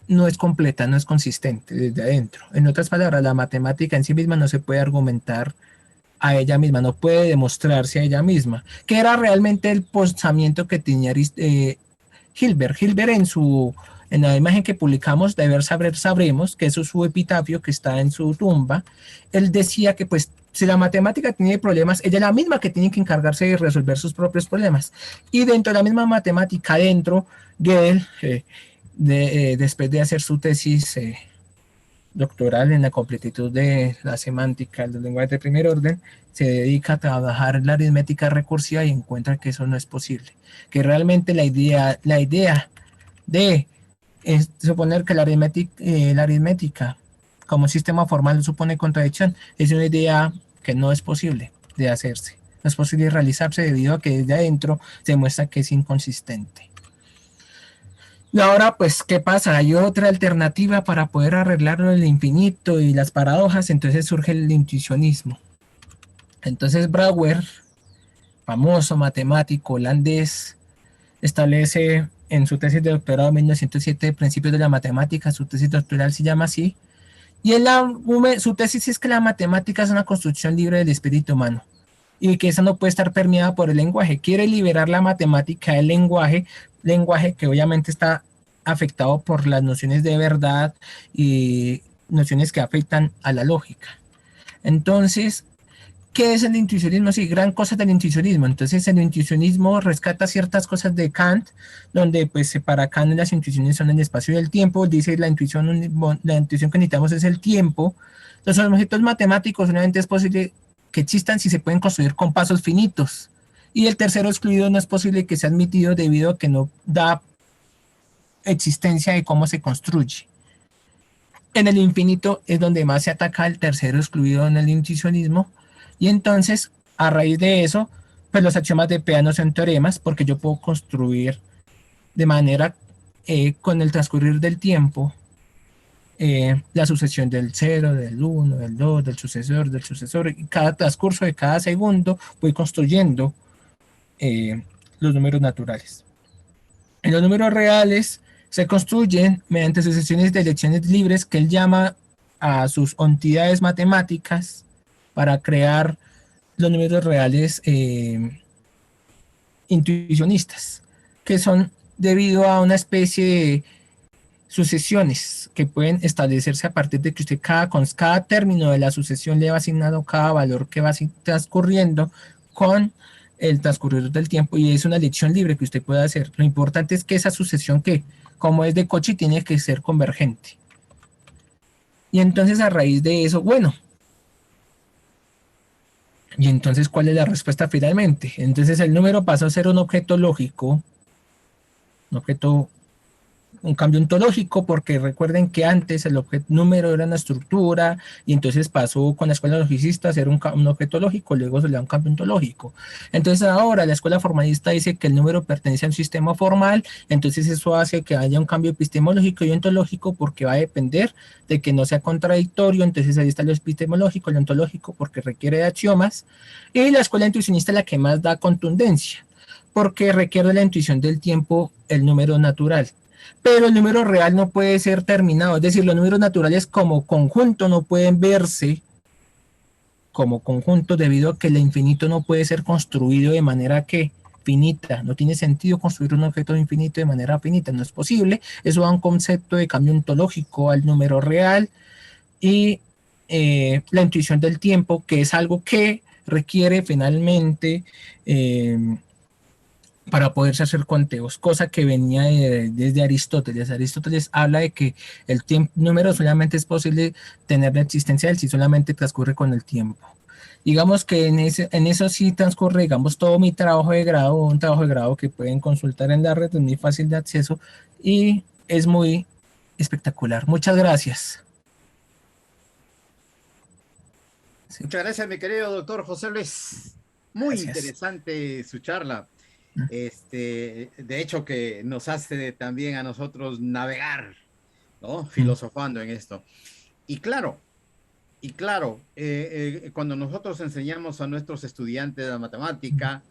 no es completa, no es consistente desde adentro. En otras palabras, la matemática en sí misma no se puede argumentar a ella misma, no puede demostrarse a ella misma, que era realmente el pensamiento que tenía Hilbert. Hilbert en la imagen que publicamos de Ver Saber Sabremos, que eso es su epitafio que está en su tumba, él decía que pues si la matemática tiene problemas, ella es la misma que tiene que encargarse de resolver sus propios problemas. Y dentro de la misma matemática, dentro de él, después de hacer su tesis doctoral en la completitud de la semántica de los lenguajes de primer orden, se dedica a trabajar la aritmética recursiva y encuentra que eso no es posible. Que realmente la idea de suponer que la aritmética como sistema formal supone contradicción es una idea que no es posible de hacerse. No es posible realizarse debido a que desde adentro se muestra que es inconsistente. Y ahora, pues, ¿qué pasa? Hay otra alternativa para poder arreglarlo el infinito y las paradojas, entonces surge el intuicionismo. Entonces Brouwer, famoso matemático holandés, establece en su tesis de doctorado en 1907 Principios de la Matemática, su tesis doctoral se llama así, y su tesis es que la matemática es una construcción libre del espíritu humano y que esa no puede estar permeada por el lenguaje. Quiere liberar la matemática del lenguaje que obviamente está afectado por las nociones de verdad y nociones que afectan a la lógica. Entonces, ¿qué es el intuicionismo? Sí, gran cosa del intuicionismo. Entonces, el intuicionismo rescata ciertas cosas de Kant, donde pues para Kant las intuiciones son el espacio y el tiempo. Dice la intuición que necesitamos es el tiempo. Los objetos matemáticos solamente es posible que existan si se pueden construir con pasos finitos. Y el tercero excluido no es posible que sea admitido debido a que no da existencia de cómo se construye. En el infinito es donde más se ataca el tercero excluido en el intuicionismo. Y entonces, a raíz de eso, pues los axiomas de Peano no son teoremas, porque yo puedo construir de manera, con el transcurrir del tiempo, la sucesión del 0, del 1, del 2, del sucesor, y cada transcurso de cada segundo voy construyendo los números naturales. En los números reales se construyen mediante sucesiones de elecciones libres que él llama a sus entidades matemáticas para crear los números reales intuicionistas, que son debido a una especie de sucesiones que pueden establecerse a partir de que usted con cada término de la sucesión le va asignando cada valor que va transcurriendo con el transcurrir del tiempo, y es una elección libre que usted puede hacer. Lo importante es que esa sucesión, que como es de Cauchy, tiene que ser convergente. Y entonces a raíz de eso, bueno, y entonces ¿cuál es la respuesta finalmente? Entonces el número pasó a ser un objeto lógico, un cambio ontológico, porque recuerden que antes el objeto número era una estructura y entonces pasó con la escuela logicista a ser un objeto lógico, luego se le da un cambio ontológico. Entonces ahora la escuela formalista dice que el número pertenece a un sistema formal, entonces eso hace que haya un cambio epistemológico y ontológico, porque va a depender de que no sea contradictorio. Entonces ahí está lo epistemológico, lo ontológico, porque requiere de axiomas, y la escuela intuicionista es la que más da contundencia, porque requiere la intuición del tiempo, el número natural. Pero el número real no puede ser terminado, es decir, los números naturales como conjunto no pueden verse como conjunto debido a que el infinito no puede ser construido de manera que finita. No tiene sentido construir un objeto infinito de manera finita, no es posible. Eso da un concepto de cambio ontológico al número real. Y la intuición del tiempo, que es algo que requiere finalmente para poderse hacer conteos, cosa que venía desde Aristóteles. Aristóteles habla de que el número solamente es posible tener la existencia si solamente transcurre con el tiempo. Digamos que en eso sí transcurre, digamos, todo mi trabajo de grado, un trabajo de grado que pueden consultar en la red, es muy fácil de acceso y es muy espectacular. Muchas gracias. Sí. Muchas gracias, mi querido doctor José Luis. Muy Gracias. interesante su charla. De hecho, que nos hace también a nosotros navegar, ¿no? Filosofando en esto. Y claro, cuando nosotros enseñamos a nuestros estudiantes la matemática,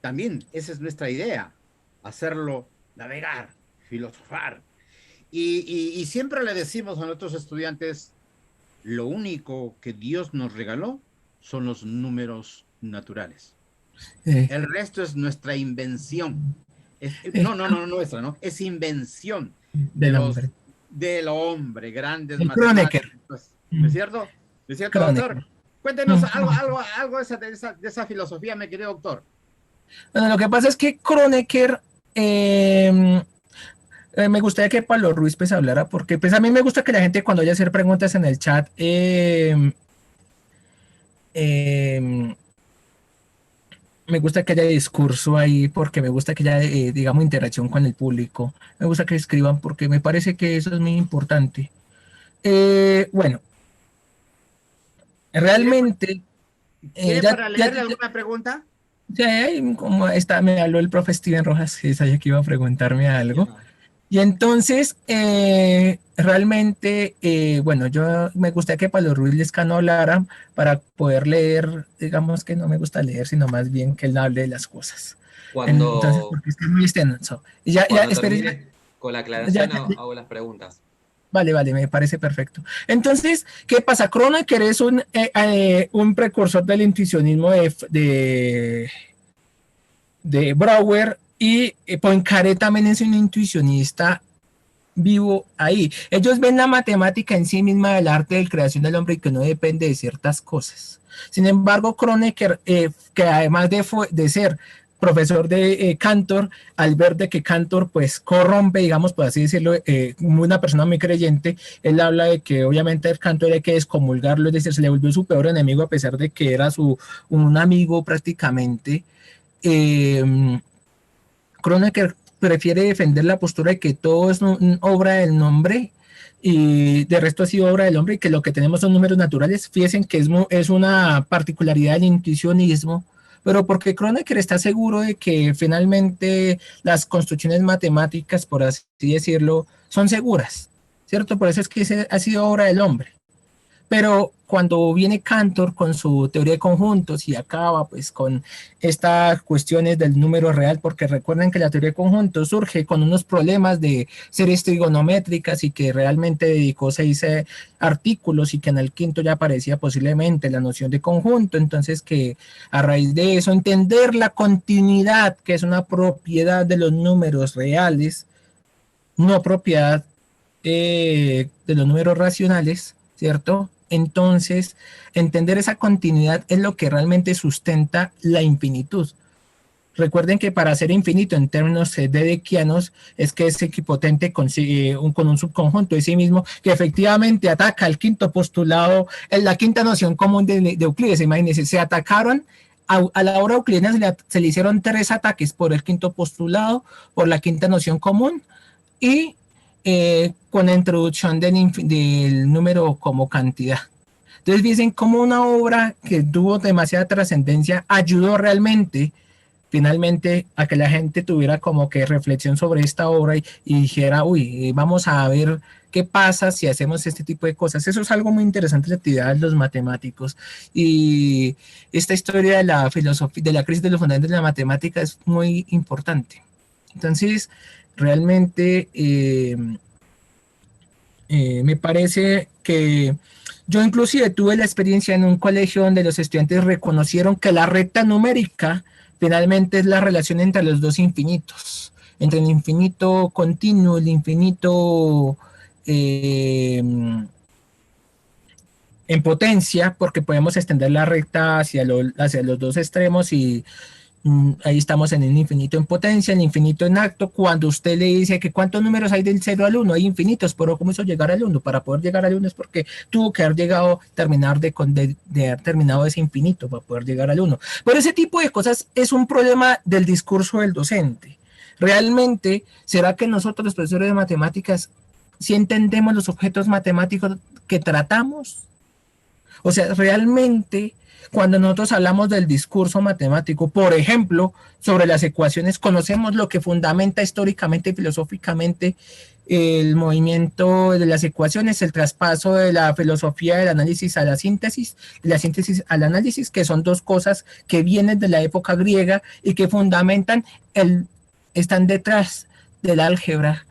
también esa es nuestra idea, hacerlo navegar, filosofar. Y siempre le decimos a nuestros estudiantes, lo único que Dios nos regaló son los números naturales. eh, El resto es nuestra invención. eh, No nuestra, ¿no? Es invención de del hombre. del hombre, grandes El Kronecker. matemáticos. ¿No es cierto? ¿No es cierto, doctor? Kronecker. Cuéntenos algo de esa filosofía, mi querido doctor. Bueno, lo que pasa es que Kronecker, me gustaría que Pablo Ruiz pues hablara, porque pues a mí me gusta que la gente cuando vaya a hacer preguntas en el chat, me gusta que haya discurso ahí, porque me gusta que haya, digamos, interacción con el público. Me gusta que escriban, porque me parece que eso es muy importante. Bueno, ¿Quiere, realmente, quiere ya, para ya, leerle alguna pregunta? ya, como está, me habló el profe Steven Rojas, que sabía que iba a preguntarme algo. Ya. Y entonces, realmente, bueno, yo me gustaría que Pablo Ruiz Lescano hablara para poder leer, digamos que no me gusta leer, sino más bien que él hable de las cosas. Entonces, Cuando, porque es muy extenso. Y ya, cuando espere, termine con la ya, aclaración, hago las preguntas. vale, vale, me parece perfecto. Entonces, ¿qué pasa? Kronecker es un precursor del intuicionismo de Brouwer y Poincaré también es un intuicionista vivo ahí. Ellos ven la matemática en sí misma del arte de creación del hombre y que no depende de ciertas cosas. Sin embargo, Kronecker, que además de ser profesor de Cantor, al ver de que Cantor pues corrompe, digamos, por así decirlo, una persona muy creyente, él habla de que obviamente el Cantor hay que excomulgarlo, es decir, se le volvió su peor enemigo a pesar de que era un amigo prácticamente. Kronecker prefiere defender la postura de que todo es obra del nombre y de resto ha sido obra del hombre y que lo que tenemos son números naturales. Fíjense que es una particularidad del intuicionismo, pero porque Kronecker está seguro de que finalmente las construcciones matemáticas, por así decirlo, son seguras, ¿cierto? Por eso es que ha sido obra del hombre. Pero cuando viene Cantor con su teoría de conjuntos y acaba pues con estas cuestiones del número real, porque recuerden que la teoría de conjuntos surge con unos problemas de series trigonométricas y que realmente dedicó 6 artículos y que en el quinto ya aparecía posiblemente la noción de conjunto, entonces que a raíz de eso entender la continuidad, que es una propiedad de los números reales, no propiedad de los números racionales, ¿cierto? Entonces, entender esa continuidad es lo que realmente sustenta la infinitud. Recuerden que para ser infinito en términos dedekianos es que es equipotente con un subconjunto de sí mismo que efectivamente ataca el quinto postulado, en la quinta noción común de Euclides. Imagínense, se atacaron a la obra euclidiana, se le hicieron 3 ataques por el quinto postulado, por la quinta noción común y con la introducción del número como cantidad. Entonces dicen cómo una obra que tuvo demasiada trascendencia ayudó realmente finalmente a que la gente tuviera como que reflexión sobre esta obra y dijera, uy, vamos a ver qué pasa si hacemos este tipo de cosas. Eso es algo muy interesante de la actividad de los matemáticos y esta historia de la filosofía, de la crisis de los fundamentos de la matemática es muy importante. Entonces, realmente me parece que yo inclusive tuve la experiencia en un colegio donde los estudiantes reconocieron que la recta numérica finalmente es la relación entre los dos infinitos, entre el infinito continuo, el infinito en potencia, porque podemos extender la recta hacia los dos extremos y ahí estamos en el infinito en potencia, el infinito en acto. Cuando usted le dice que cuántos números hay del 0 al 1, hay infinitos, pero ¿cómo hizo llegar al 1? Para poder llegar al 1 es porque tuvo que haber llegado, de haber terminado ese infinito para poder llegar al 1. Pero ese tipo de cosas es un problema del discurso del docente. Realmente, ¿será que nosotros los profesores de matemáticas sí entendemos los objetos matemáticos que tratamos? O sea, realmente cuando nosotros hablamos del discurso matemático, por ejemplo, sobre las ecuaciones, conocemos lo que fundamenta históricamente y filosóficamente el movimiento de las ecuaciones, el traspaso de la filosofía del análisis a la síntesis, de la síntesis al análisis, que son dos cosas que vienen de la época griega y que fundamentan están detrás del álgebra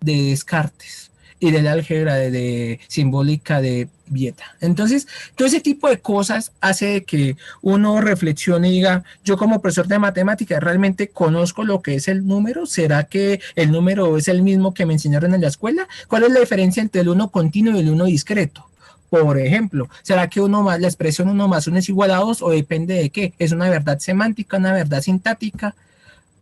de Descartes y del álgebra de simbólica de Vieta. Entonces, todo ese tipo de cosas hace que uno reflexione y diga, yo como profesor de matemáticas realmente conozco lo que es el número, ¿será que el número es el mismo que me enseñaron en la escuela? ¿Cuál es la diferencia entre el uno continuo y el uno discreto? Por ejemplo, ¿será que la expresión 1 más 1 es igual a 2 o depende de qué? ¿Es una verdad semántica, una verdad sintáctica?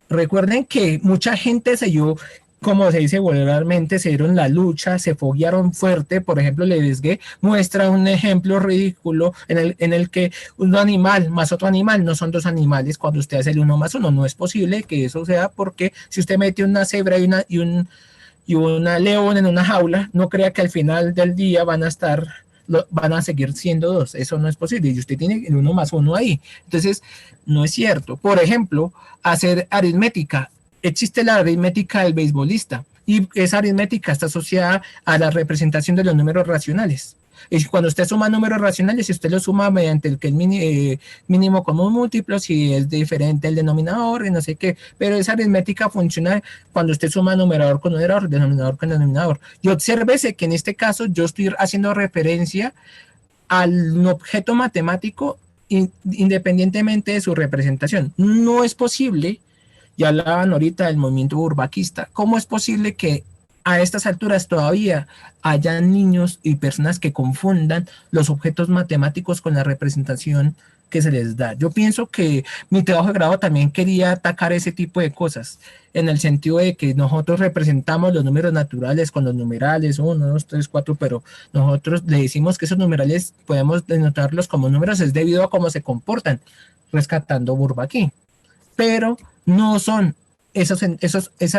Recuerden que mucha gente se dio, como se dice vulgarmente, se dieron la lucha, se foguearon fuerte. Por ejemplo, Ledesgué muestra un ejemplo ridículo en el que un animal más otro animal no son dos animales cuando usted hace el 1 más 1. No es posible que eso sea porque si usted mete una cebra y una león en una jaula, no crea que al final del día van a seguir siendo dos. Eso no es posible. Y usted tiene el 1 más 1 ahí. Entonces, no es cierto. Por ejemplo, hacer aritmética. Existe la aritmética del beisbolista y esa aritmética está asociada a la representación de los números racionales. Y cuando usted suma números racionales, si usted lo suma mediante el que es mínimo común múltiplo, si es diferente el denominador y no sé qué, pero esa aritmética funciona cuando usted suma numerador con numerador, denominador con denominador. Y obsérvese que en este caso yo estoy haciendo referencia al objeto matemático independientemente de su representación. No es posible, ya hablaban ahorita del movimiento urbaquista, ¿cómo es posible que a estas alturas todavía hayan niños y personas que confundan los objetos matemáticos con la representación que se les da? Yo pienso que mi trabajo de grado también quería atacar ese tipo de cosas, en el sentido de que nosotros representamos los números naturales con los numerales, 1, 2, 3, 4, pero nosotros le decimos que esos numerales podemos denotarlos como números, es debido a cómo se comportan, rescatando Bourbaki. Pero no son, esas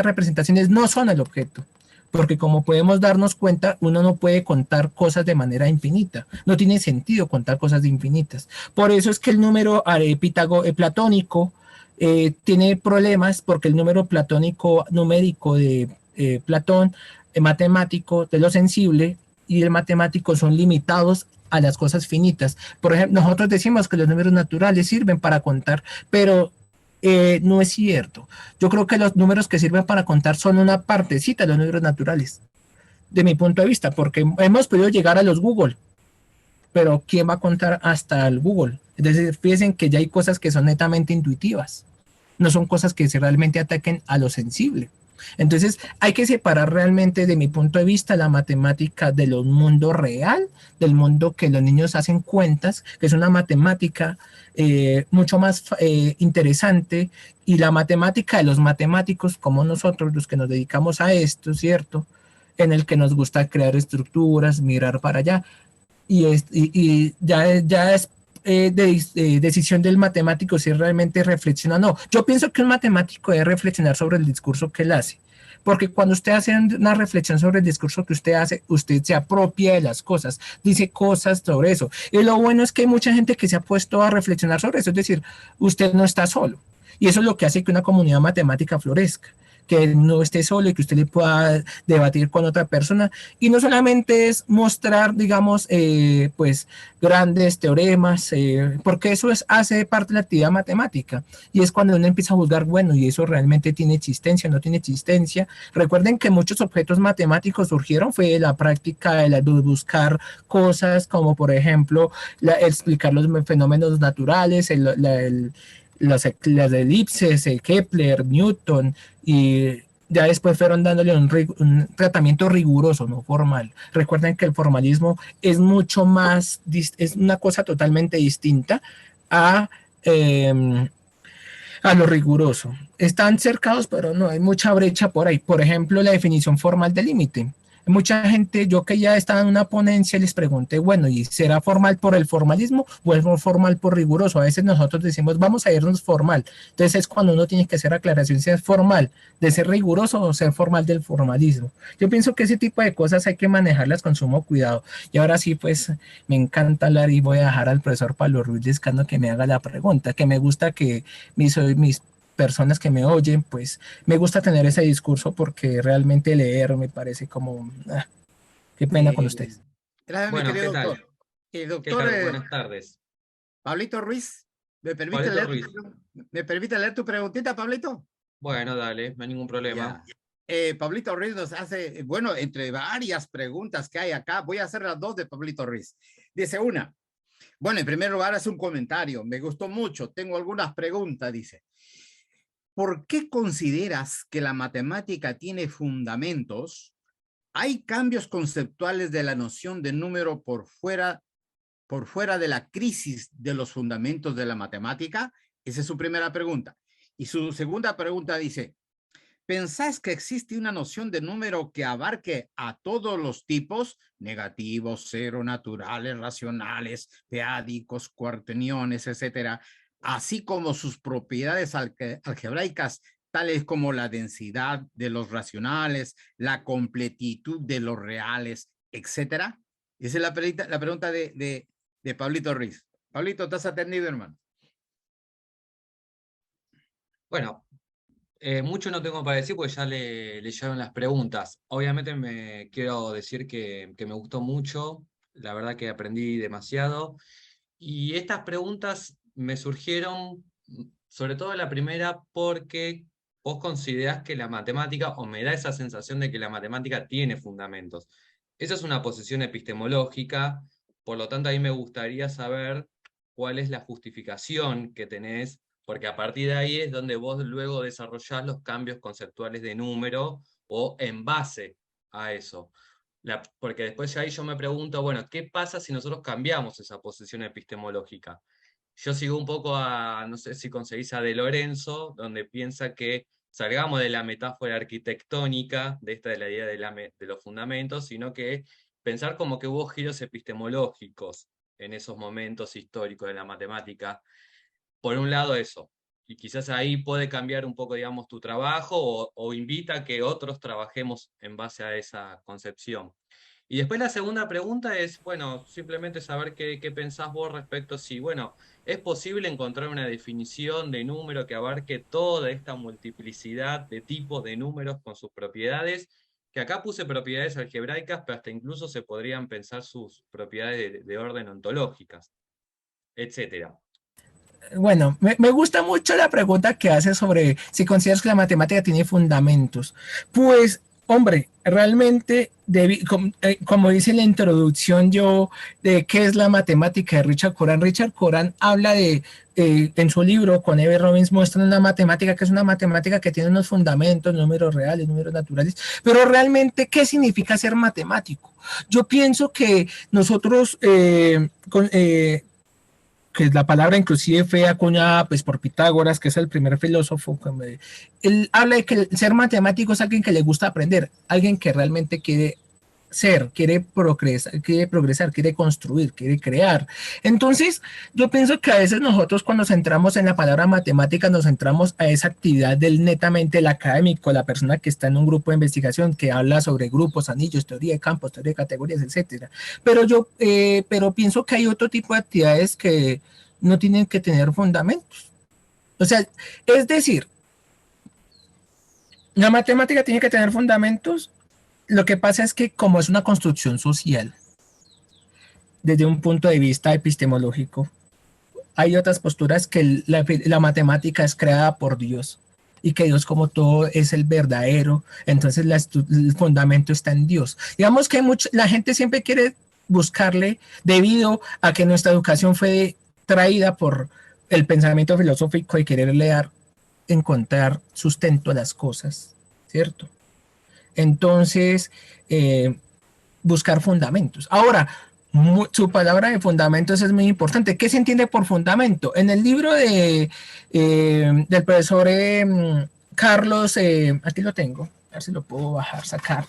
representaciones no son el objeto, porque como podemos darnos cuenta, uno no puede contar cosas de manera infinita, no tiene sentido contar cosas de infinitas. Por eso es que el número platónico tiene problemas, porque el número platónico numérico de Platón, matemático, de lo sensible, y el matemático son limitados a las cosas finitas. Por ejemplo, nosotros decimos que los números naturales sirven para contar, pero no es cierto. Yo creo que los números que sirven para contar son una partecita de los números naturales, de mi punto de vista, porque hemos podido llegar a los Google, pero ¿quién va a contar hasta el Google? Es decir, fíjense que ya hay cosas que son netamente intuitivas, no son cosas que realmente ataquen a lo sensible. Entonces hay que separar realmente, de mi punto de vista, la matemática del mundo real, del mundo que los niños hacen cuentas, que es una matemática mucho más interesante, y la matemática de los matemáticos, como nosotros, los que nos dedicamos a esto, ¿cierto? En el que nos gusta crear estructuras, mirar para allá, y ya es de decisión del matemático si realmente reflexiona o no. Yo pienso que un matemático debe reflexionar sobre el discurso que él hace, porque cuando usted hace una reflexión sobre el discurso que usted hace, usted se apropia de las cosas, dice cosas sobre eso. Y lo bueno es que hay mucha gente que se ha puesto a reflexionar sobre eso, es decir, usted no está solo. Y eso es lo que hace que una comunidad matemática florezca, que no esté solo y que usted le pueda debatir con otra persona. Y no solamente es mostrar, digamos, pues grandes teoremas, porque eso hace parte de la actividad matemática. Y es cuando uno empieza a juzgar, bueno, y eso realmente tiene existencia, no tiene existencia. Recuerden que muchos objetos matemáticos surgieron, fue la práctica de buscar cosas como, por ejemplo, explicar los fenómenos naturales, las elipses, Kepler, Newton, y ya después fueron dándole un tratamiento riguroso, no formal. Recuerden que el formalismo es mucho más, es una cosa totalmente distinta a lo riguroso. Están cercados, pero no, hay mucha brecha por ahí. Por ejemplo, la definición formal del límite. Mucha gente, yo que ya estaba en una ponencia, les pregunté, bueno, ¿y será formal por el formalismo o es formal por riguroso? A veces nosotros decimos, vamos a irnos formal. Entonces es cuando uno tiene que hacer aclaración si es formal de ser riguroso o ser formal del formalismo. Yo pienso que ese tipo de cosas hay que manejarlas con sumo cuidado. Y ahora sí, pues me encanta hablar y voy a dejar al profesor Pablo Ruiz Lescano que me haga la pregunta, que me gusta que mis personas que me oyen, pues me gusta tener ese discurso porque realmente leer me parece como, qué pena con ustedes. Gracias, mi Bueno, ¿qué querido tal? doctor. ¿Qué Doctor tal? Buenas tardes. Pablito Ruiz, Pablito Ruiz. ¿me permite leer tu preguntita, Pablito? Bueno, dale, no hay ningún problema. Ya. Pablito Ruiz nos hace, bueno, entre varias preguntas que hay acá, voy a hacer las dos de Pablito Ruiz. Dice una, bueno, en primer lugar hace un comentario, me gustó mucho, tengo algunas preguntas, dice. ¿Por qué consideras que la matemática tiene fundamentos? ¿Hay cambios conceptuales de la noción de número por fuera de la crisis de los fundamentos de la matemática? Esa es su primera pregunta. Y su segunda pregunta dice, ¿pensás que existe una noción de número que abarque a todos los tipos, negativos, cero, naturales, racionales, teádicos, cuarteniones, etcétera, así como sus propiedades algebraicas, tales como la densidad de los racionales, la completitud de los reales, etcétera? Esa es la pregunta de Pablito Ruiz. Pablito, ¿estás atendido, hermano? Bueno, mucho no tengo para decir porque ya le leyeron las preguntas. Obviamente me quiero decir que me gustó mucho, la verdad que aprendí demasiado. Y estas preguntas me surgieron, sobre todo la primera, porque vos considerás que la matemática, o me da esa sensación de que la matemática tiene fundamentos. Esa es una posición epistemológica, por lo tanto a mí me gustaría saber cuál es la justificación que tenés, porque a partir de ahí es donde vos luego desarrollás los cambios conceptuales de número o en base a eso. Porque después ahí yo me pregunto, bueno, ¿qué pasa si nosotros cambiamos esa posición epistemológica? Yo sigo un poco a, no sé si conseguís a De Lorenzo, donde piensa que salgamos de la metáfora arquitectónica, de esta de la idea de los fundamentos, sino que pensar como que hubo giros epistemológicos en esos momentos históricos de la matemática. Por un lado eso, y quizás ahí puede cambiar un poco, digamos, tu trabajo o invita a que otros trabajemos en base a esa concepción. Y después la segunda pregunta es, bueno, simplemente saber qué pensás vos respecto si, bueno, es posible encontrar una definición de número que abarque toda esta multiplicidad de tipos de números con sus propiedades, que acá puse propiedades algebraicas, pero hasta incluso se podrían pensar sus propiedades de orden ontológicas, etcétera. Bueno, me gusta mucho la pregunta que hace sobre si consideras que la matemática tiene fundamentos. Pues, hombre, realmente, como dice en la introducción yo, de qué es la matemática de Richard Coran habla en su libro, con Eve Robbins, muestra una matemática que es una matemática que tiene unos fundamentos, números reales, números naturales, pero realmente, ¿qué significa ser matemático? Yo pienso que nosotros, que la palabra inclusive fue acuñada pues, por Pitágoras, que es el primer filósofo, él habla de que el ser matemático es alguien que le gusta aprender, alguien que realmente quiere ser, quiere progresar, quiere construir, quiere crear. Entonces, yo pienso que a veces nosotros cuando nos centramos en la palabra matemática, nos centramos a esa actividad del netamente el académico, la persona que está en un grupo de investigación que habla sobre grupos, anillos, teoría de campos, teoría de categorías, etcétera. Pero pienso que hay otro tipo de actividades que no tienen que tener fundamentos. O sea, es decir, la matemática tiene que tener fundamentos. Lo que pasa es que como es una construcción social, desde un punto de vista epistemológico, hay otras posturas que la matemática es creada por Dios y que Dios como todo es el verdadero, entonces el fundamento está en Dios. Digamos que la gente siempre quiere buscarle, debido a que nuestra educación fue traída por el pensamiento filosófico y quererle encontrar sustento a las cosas, ¿cierto? Entonces, buscar fundamentos. Ahora, su palabra de fundamentos es muy importante. ¿Qué se entiende por fundamento? En el libro del profesor Carlos, aquí lo tengo, a ver si lo puedo bajar, sacar.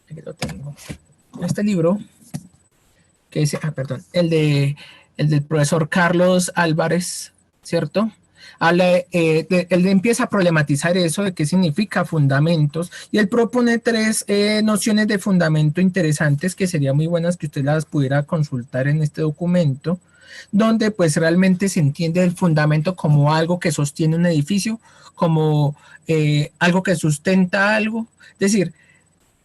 Aquí lo tengo. Este libro, que dice, perdón, el del profesor Carlos Álvarez, ¿cierto? Él empieza a problematizar eso de qué significa fundamentos y él propone tres nociones de fundamento interesantes que sería muy buenas que usted las pudiera consultar en este documento, donde pues realmente se entiende el fundamento como algo que sostiene un edificio, como algo que sustenta algo. Es decir,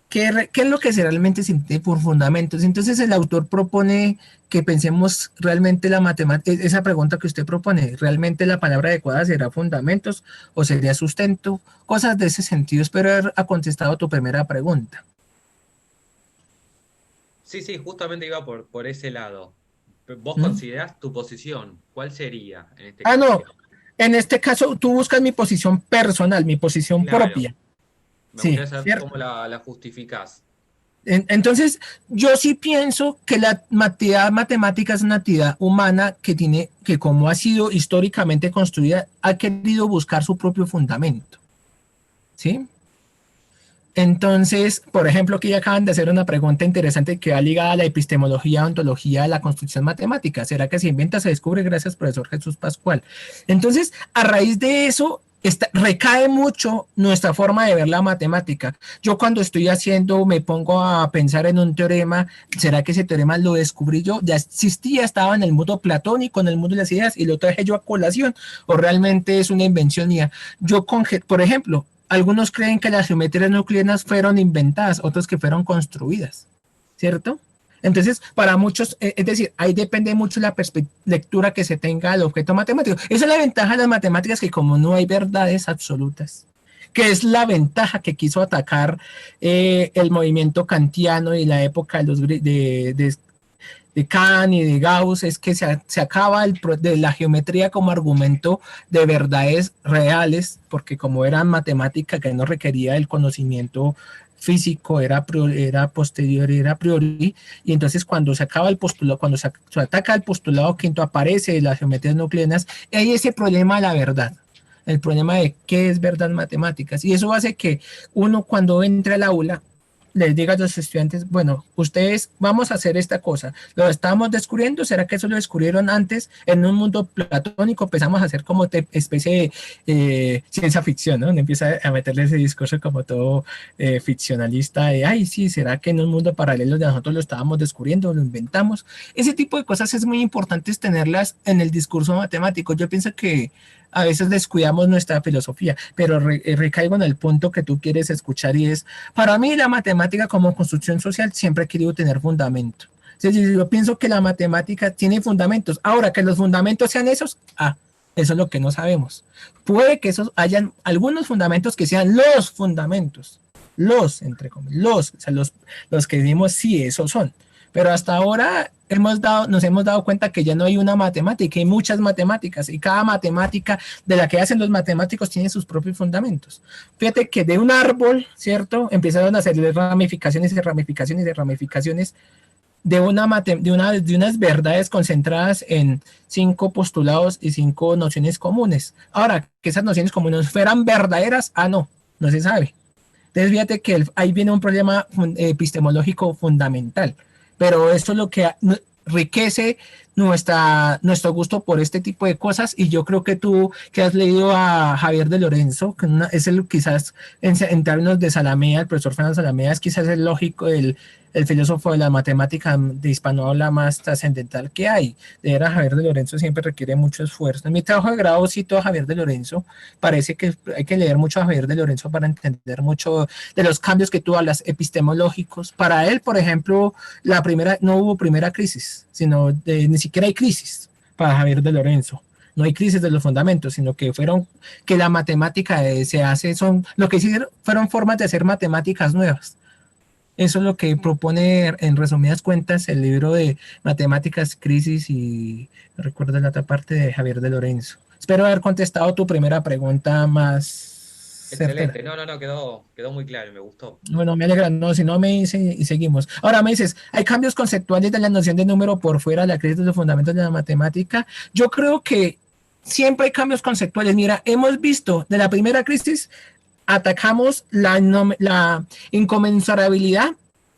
¿Qué es lo que se realmente siente por fundamentos? Entonces el autor propone que pensemos realmente la matemática, esa pregunta que usted propone, ¿realmente la palabra adecuada será fundamentos o sería sustento? Cosas de ese sentido. Espero haber contestado tu primera pregunta. Sí, sí, justamente iba por ese lado. ¿Vos ¿Mm? considerás tu posición? ¿Cuál sería en este Ah, caso? no. En este caso, tú buscas mi posición personal, mi posición Claro, propia. me Sí, gustaría saber ¿cierto? cómo la justificás. Entonces, yo sí pienso que la actividad matemática es una actividad humana que tiene, que como ha sido históricamente construida, ha querido buscar su propio fundamento. ¿Sí? Entonces, por ejemplo, aquí acaban de hacer una pregunta interesante que va ligada a la epistemología, ontología de la construcción matemática. ¿Será que se inventa, se descubre? Gracias, profesor Jesús Pascual. Entonces, a raíz de eso, recae mucho nuestra forma de ver la matemática. Yo cuando estoy haciendo, me pongo a pensar en un teorema, ¿será que ese teorema lo descubrí yo? Ya existía, estaba en el mundo platónico, en el mundo de las ideas, y lo traje yo a colación, o realmente es una invención mía. Yo, por ejemplo, algunos creen que las geometrías euclidianas fueron inventadas, otros que fueron construidas, ¿cierto? Entonces, para muchos, es decir, ahí depende mucho la lectura que se tenga del objeto matemático. Esa es la ventaja de las matemáticas, que como no hay verdades absolutas, que es la ventaja que quiso atacar el movimiento kantiano y la época de, de Kant y de Gauss, es que se acaba de la geometría como argumento de verdades reales, porque como era matemática que no requería el conocimiento físico, era posterior, era a priori, y entonces cuando se acaba el postulado, cuando se ataca el postulado quinto, aparece las geometrías nucleares, y hay ese problema de la verdad, el problema de qué es verdad en matemáticas, y eso hace que uno cuando entra al aula les diga a los estudiantes, bueno, ustedes vamos a hacer esta cosa, lo estamos descubriendo, ¿será que eso lo descubrieron antes en un mundo platónico? Empezamos a hacer como especie de ciencia ficción, ¿no? Uno empieza a meterle ese discurso como todo ficcionalista de, ay, sí, ¿será que en un mundo paralelo de nosotros lo estábamos descubriendo, lo inventamos? Ese tipo de cosas es muy importante tenerlas en el discurso matemático. Yo pienso que a veces descuidamos nuestra filosofía, pero recaigo en el punto que tú quieres escuchar, y es, para mí la matemática como construcción social siempre ha querido tener fundamento. Es decir, yo pienso que la matemática tiene fundamentos. Ahora, que los fundamentos sean esos, eso es lo que no sabemos. Puede que esos hayan algunos fundamentos que sean los fundamentos, entre comillas, o sea, los que dimos, sí, esos son. Pero hasta ahora nos hemos dado cuenta que ya no hay una matemática, hay muchas matemáticas, y cada matemática de la que hacen los matemáticos tiene sus propios fundamentos. Fíjate que de un árbol, ¿cierto? Empezaron a hacer ramificaciones y ramificaciones y ramificaciones de unas verdades concentradas en 5 postulados y 5 nociones comunes. Ahora, que esas nociones comunes fueran verdaderas, no se sabe. Entonces, fíjate que ahí viene un problema epistemológico fundamental, pero eso es lo que enriquece nuestro gusto por este tipo de cosas, y yo creo que tú que has leído a Javier de Lorenzo, que es el quizás en términos de Salamea, el profesor Fernando Salamea es quizás el lógico, el filósofo de la matemática de hispanohabla más trascendental que hay. Leer a Javier de Lorenzo siempre requiere mucho esfuerzo. En mi trabajo de grado cito a Javier de Lorenzo, parece que hay que leer mucho a Javier de Lorenzo para entender mucho de los cambios que tú hablas epistemológicos. Para él, por ejemplo, no hubo primera crisis, sino ni siquiera hay crisis para Javier de Lorenzo. No hay crisis de los fundamentos, sino que la matemática se hace, lo que hicieron fueron formas de hacer matemáticas nuevas. Eso es lo que propone, en resumidas cuentas, el libro de Matemáticas, Crisis y recuerdo la otra parte de Javier de Lorenzo. Espero haber contestado tu primera pregunta más certera. Excelente, no, quedó muy claro, me gustó. Bueno, me alegra, no, si no me dice y seguimos. Ahora me dices, ¿hay cambios conceptuales de la noción de número por fuera de la crisis de los fundamentos de la matemática? Yo creo que siempre hay cambios conceptuales. Mira, hemos visto de la primera crisis, atacamos la inconmensurabilidad,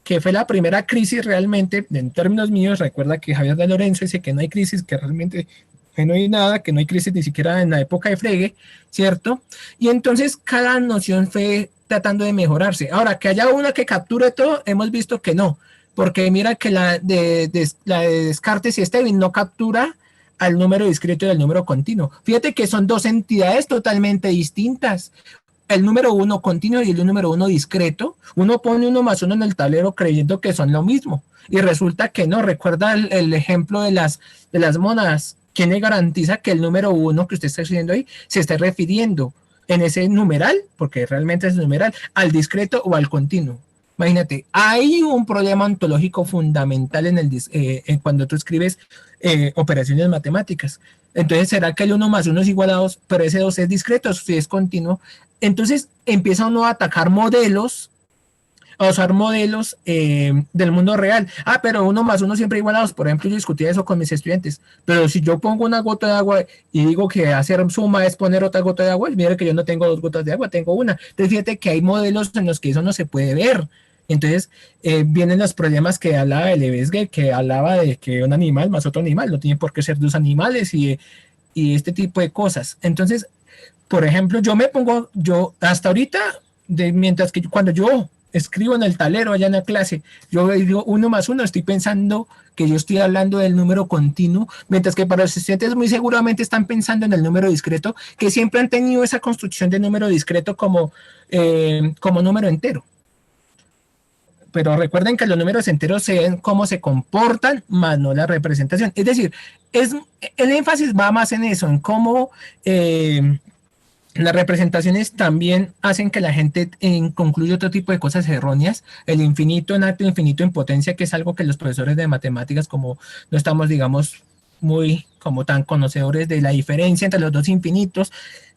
que fue la primera crisis realmente, en términos míos. Recuerda que Javier de Lorenzo dice que no hay crisis, que realmente no hay nada, que no hay crisis ni siquiera en la época de Frege, ¿cierto? Y entonces cada noción fue tratando de mejorarse. Ahora, que haya una que capture todo, hemos visto que no, porque mira que la de Descartes y Stevin no captura al número discreto y al número continuo. Fíjate que son dos entidades totalmente distintas. el número 1 continuo y el número 1 discreto, uno pone 1 más 1 en el tablero creyendo que son lo mismo. Y resulta que no. Recuerda el ejemplo de las monadas. ¿Quién le garantiza que el número 1 que usted está escribiendo ahí se esté refiriendo en ese numeral, porque realmente es numeral, al discreto o al continuo? Imagínate, hay un problema ontológico fundamental en cuando tú escribes operaciones matemáticas. Entonces, ¿será que el 1 más 1 es igual a 2, pero ese 2 es discreto, si es continuo? Entonces, empieza uno a atacar modelos, a usar modelos del mundo real. Ah, pero 1 más 1 siempre igual a 2. Por ejemplo, yo discutía eso con mis estudiantes. Pero si yo pongo una gota de agua y digo que hacer suma es poner otra gota de agua, mire que yo no tengo 2 gotas de agua, tengo una. Entonces, fíjate que hay modelos en los que eso no se puede ver. Entonces, vienen los problemas que hablaba de Lebesgue, que hablaba de que un animal más otro animal, no tiene por qué ser 2 animales y este tipo de cosas. Entonces, por ejemplo, yo hasta ahorita, mientras que cuando yo escribo en el tablero allá en la clase, yo digo 1 más 1, estoy pensando que yo estoy hablando del número continuo, mientras que para los estudiantes muy seguramente están pensando en el número discreto, que siempre han tenido esa construcción de número discreto como número entero. Pero recuerden que los números enteros se ven cómo se comportan, más no la representación. Es decir, el énfasis va más en eso, en cómo las representaciones también hacen que la gente concluya otro tipo de cosas erróneas. El infinito en arte, el infinito en potencia, que es algo que los profesores de matemáticas, como no estamos, digamos, muy como tan conocedores de la diferencia entre los dos infinitos,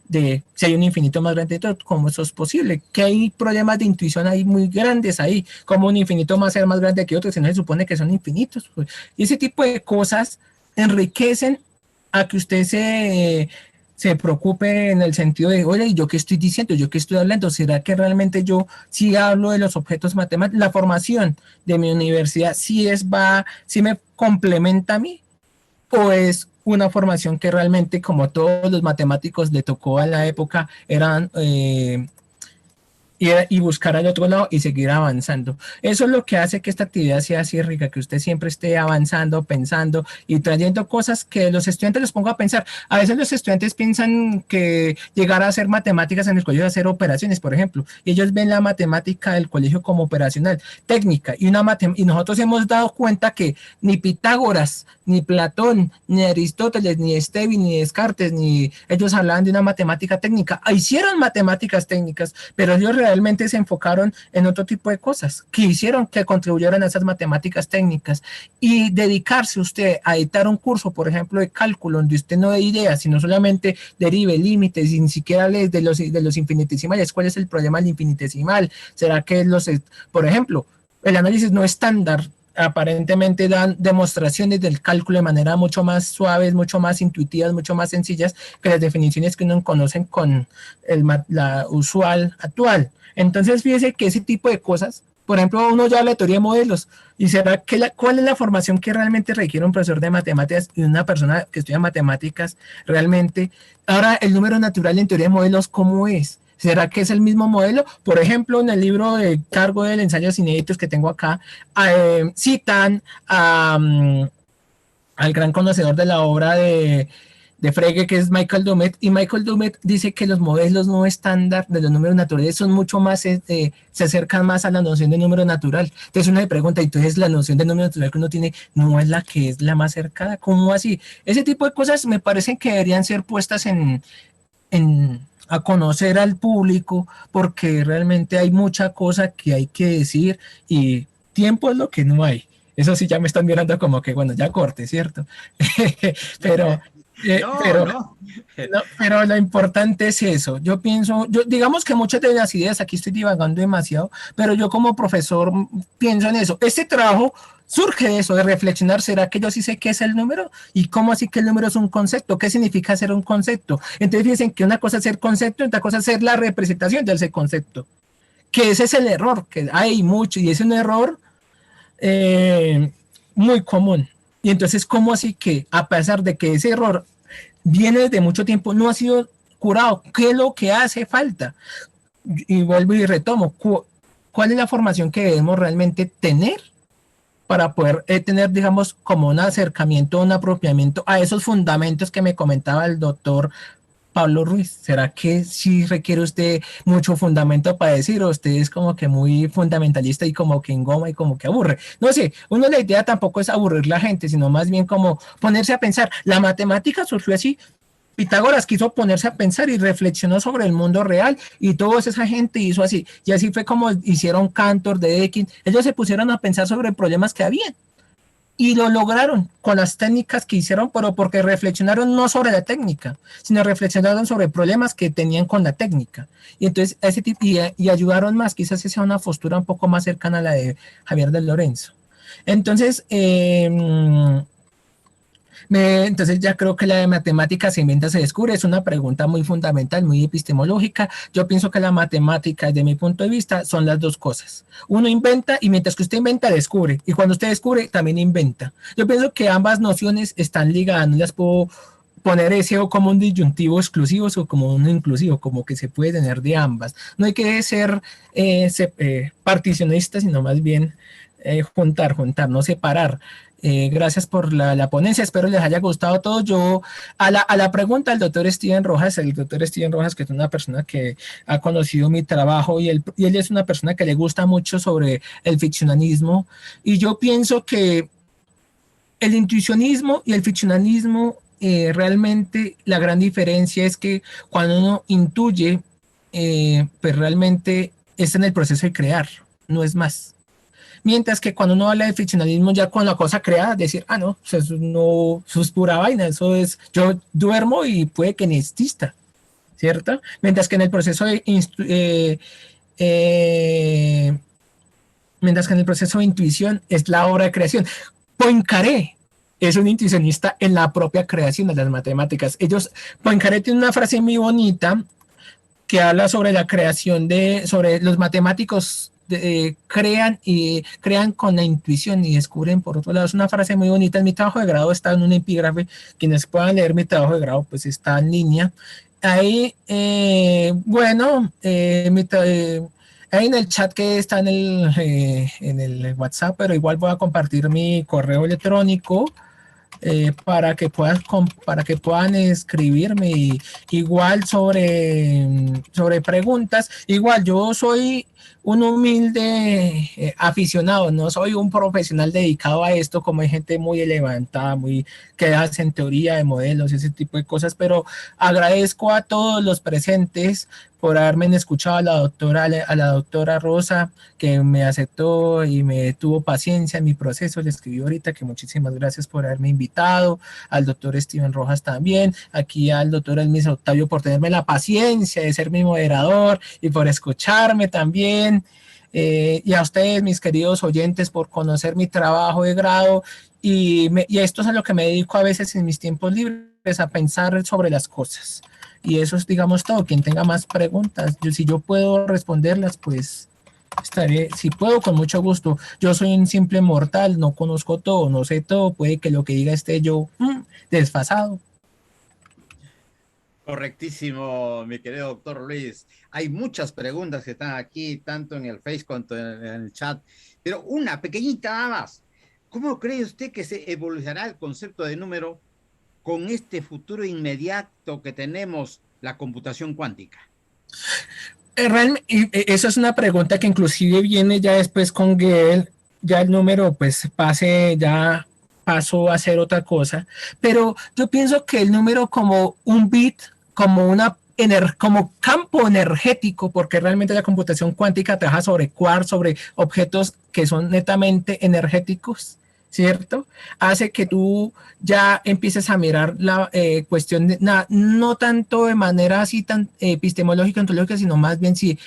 de si hay un infinito más grande, ¿cómo eso es posible? Que hay problemas de intuición ahí muy grandes ahí, como un infinito más ser más grande que otro, si no se supone que son infinitos. Pues. Y ese tipo de cosas enriquecen a que usted se preocupe en el sentido de, oye, ¿yo qué estoy diciendo? ¿Yo qué estoy hablando? ¿Será que realmente yo sí hablo de los objetos matemáticos? La formación de mi universidad sí me complementa a mí, o es una formación que realmente, como todos los matemáticos le tocó a la época, eran y buscar al otro lado y seguir avanzando. Eso es lo que hace que esta actividad sea así rica, que usted siempre esté avanzando, pensando y trayendo cosas que los estudiantes los ponga a pensar. A veces los estudiantes piensan que llegar a hacer matemáticas en el colegio es hacer operaciones, por ejemplo, y ellos ven la matemática del colegio como operacional, técnica, y nosotros hemos dado cuenta que ni Pitágoras, ni Platón, ni Aristóteles, ni Esteban, ni Descartes, ni ellos hablaban de una matemática técnica. Hicieron matemáticas técnicas, pero ellos realmente se enfocaron en otro tipo de cosas que hicieron que contribuyeran a esas matemáticas técnicas. Y dedicarse usted a editar un curso, por ejemplo, de cálculo, donde usted no dé ideas, sino solamente derive límites y ni siquiera lee de los infinitesimales. ¿Cuál es el problema del infinitesimal? ¿Será que por ejemplo, el análisis no estándar aparentemente dan demostraciones del cálculo de manera mucho más suaves, mucho más intuitivas, mucho más sencillas que las definiciones que uno conoce con la usual actual? Entonces, fíjese que ese tipo de cosas, por ejemplo, uno ya habla de teoría de modelos, y será que cuál es la formación que realmente requiere un profesor de matemáticas y una persona que estudia matemáticas realmente. Ahora, el número natural en teoría de modelos, ¿cómo es? ¿Será que es el mismo modelo? Por ejemplo, en el libro de cargo de ensayos inéditos que tengo acá, citan al gran conocedor de la obra de Frege, que es Michael Dummett, y Michael Dummett dice que los modelos no estándar de los números naturales son mucho más, se acercan más a la noción de número natural. Entonces uno se pregunta, entonces la noción de número natural que uno tiene no es la que es la más cercana, ¿cómo así? Ese tipo de cosas me parecen que deberían ser puestas a conocer al público, porque realmente hay mucha cosa que hay que decir y tiempo es lo que no hay. Eso sí, ya me están mirando como que, bueno, ya corte, ¿cierto? pero, pero lo importante es eso. Yo pienso, digamos que muchas de las ideas, aquí estoy divagando demasiado, pero yo como profesor pienso en eso. Este trabajo surge de eso, de reflexionar, ¿será que yo sí sé qué es el número? ¿Y cómo así que el número es un concepto? ¿Qué significa ser un concepto? Entonces fíjense que una cosa es ser concepto, otra cosa es ser la representación de ese concepto. Que ese es el error, que hay mucho, y es un error muy común. Y entonces, ¿cómo así que a pesar de que ese error viene desde mucho tiempo, no ha sido curado? ¿Qué es lo que hace falta? Y vuelvo y retomo, ¿cuál es la formación que debemos realmente tener para poder tener, digamos, como un acercamiento, un apropiamiento a esos fundamentos que me comentaba el doctor Pablo Ruiz? ¿Será que sí requiere usted mucho fundamento para decir, o usted es como que muy fundamentalista y como que engoma y como que aburre? No sé, uno la idea tampoco es aburrir la gente, sino más bien como ponerse a pensar. La matemática surgió así. Pitágoras quiso ponerse a pensar y reflexionó sobre el mundo real y toda esa gente hizo así. Y así fue como hicieron Cantor, de Dedekind. Ellos se pusieron a pensar sobre problemas que habían y lo lograron con las técnicas que hicieron, pero porque reflexionaron no sobre la técnica, sino reflexionaron sobre problemas que tenían con la técnica. Y entonces ese tipo, y ayudaron más, quizás esa sea una postura un poco más cercana a la de Javier de Lorenzo. Entonces, entonces ya creo que la de matemática se inventa, se descubre, es una pregunta muy fundamental, muy epistemológica. Yo pienso que la matemática, desde mi punto de vista, son las dos cosas. Uno inventa y mientras que usted inventa, descubre. Y cuando usted descubre, también inventa. Yo pienso que ambas nociones están ligadas, no las puedo poner ese o como un disyuntivo exclusivo o como un inclusivo, como que se puede tener de ambas. No hay que ser particionista, sino más bien juntar, no separar. Gracias por la ponencia, espero les haya gustado todo. Yo, a la pregunta del doctor Steven Rojas, que es una persona que ha conocido mi trabajo y él es una persona que le gusta mucho sobre el ficcionalismo, y yo pienso que el intuicionismo y el ficcionalismo, realmente la gran diferencia es que cuando uno intuye, pues realmente está en el proceso de crear, no es más. Mientras que cuando uno habla de ficcionalismo ya con la cosa creada, decir, no, eso no, eso es pura vaina, eso es, yo duermo y puede que ni exista, ¿cierto? Mientras que en el proceso de mientras que en el proceso de intuición es la obra de creación. Poincaré es un intuicionista en la propia creación de las matemáticas. Poincaré tiene una frase muy bonita que habla sobre la creación sobre los matemáticos crean con la intuición y descubren por otro lado. Es una frase muy bonita. En mi trabajo de grado está en un epígrafe. Quienes puedan leer mi trabajo de grado, pues está en línea. Ahí, ahí en el chat que está en el WhatsApp, pero igual voy a compartir mi correo electrónico para que puedan escribirme igual sobre preguntas. Igual yo soy un humilde aficionado, no soy un profesional dedicado a esto, como hay gente muy levantada, que hacen teoría de modelos, ese tipo de cosas, pero agradezco a todos los presentes por haberme escuchado, a la doctora Rosa, que me aceptó y me tuvo paciencia en mi proceso. Le escribí ahorita que muchísimas gracias por haberme invitado, al doctor Steven Rojas también, aquí al doctor Elmis Octavio por tenerme la paciencia de ser mi moderador y por escucharme también, y a ustedes, mis queridos oyentes, por conocer mi trabajo de grado, y esto es a lo que me dedico a veces en mis tiempos libres, a pensar sobre las cosas. Y eso es, digamos, todo. Quien tenga más preguntas, si yo puedo responderlas, pues estaré, si puedo, con mucho gusto. Yo soy un simple mortal, no conozco todo, no sé todo, puede que lo que diga esté yo desfasado. Correctísimo, mi querido doctor Luis. Hay muchas preguntas que están aquí, tanto en el Face como en el chat, pero una pequeñita nada más. ¿Cómo cree usted que se evolucionará el concepto de número con este futuro inmediato que tenemos, la computación cuántica? Esa es una pregunta que inclusive viene ya después con Gödel, ya el número pues pasó a ser otra cosa, pero yo pienso que el número como un bit, como campo energético, porque realmente la computación cuántica trabaja sobre quarks, sobre objetos que son netamente energéticos, ¿cierto? Hace que tú ya empieces a mirar la cuestión, no tanto de manera así tan epistemológica, ontológica, sino más bien si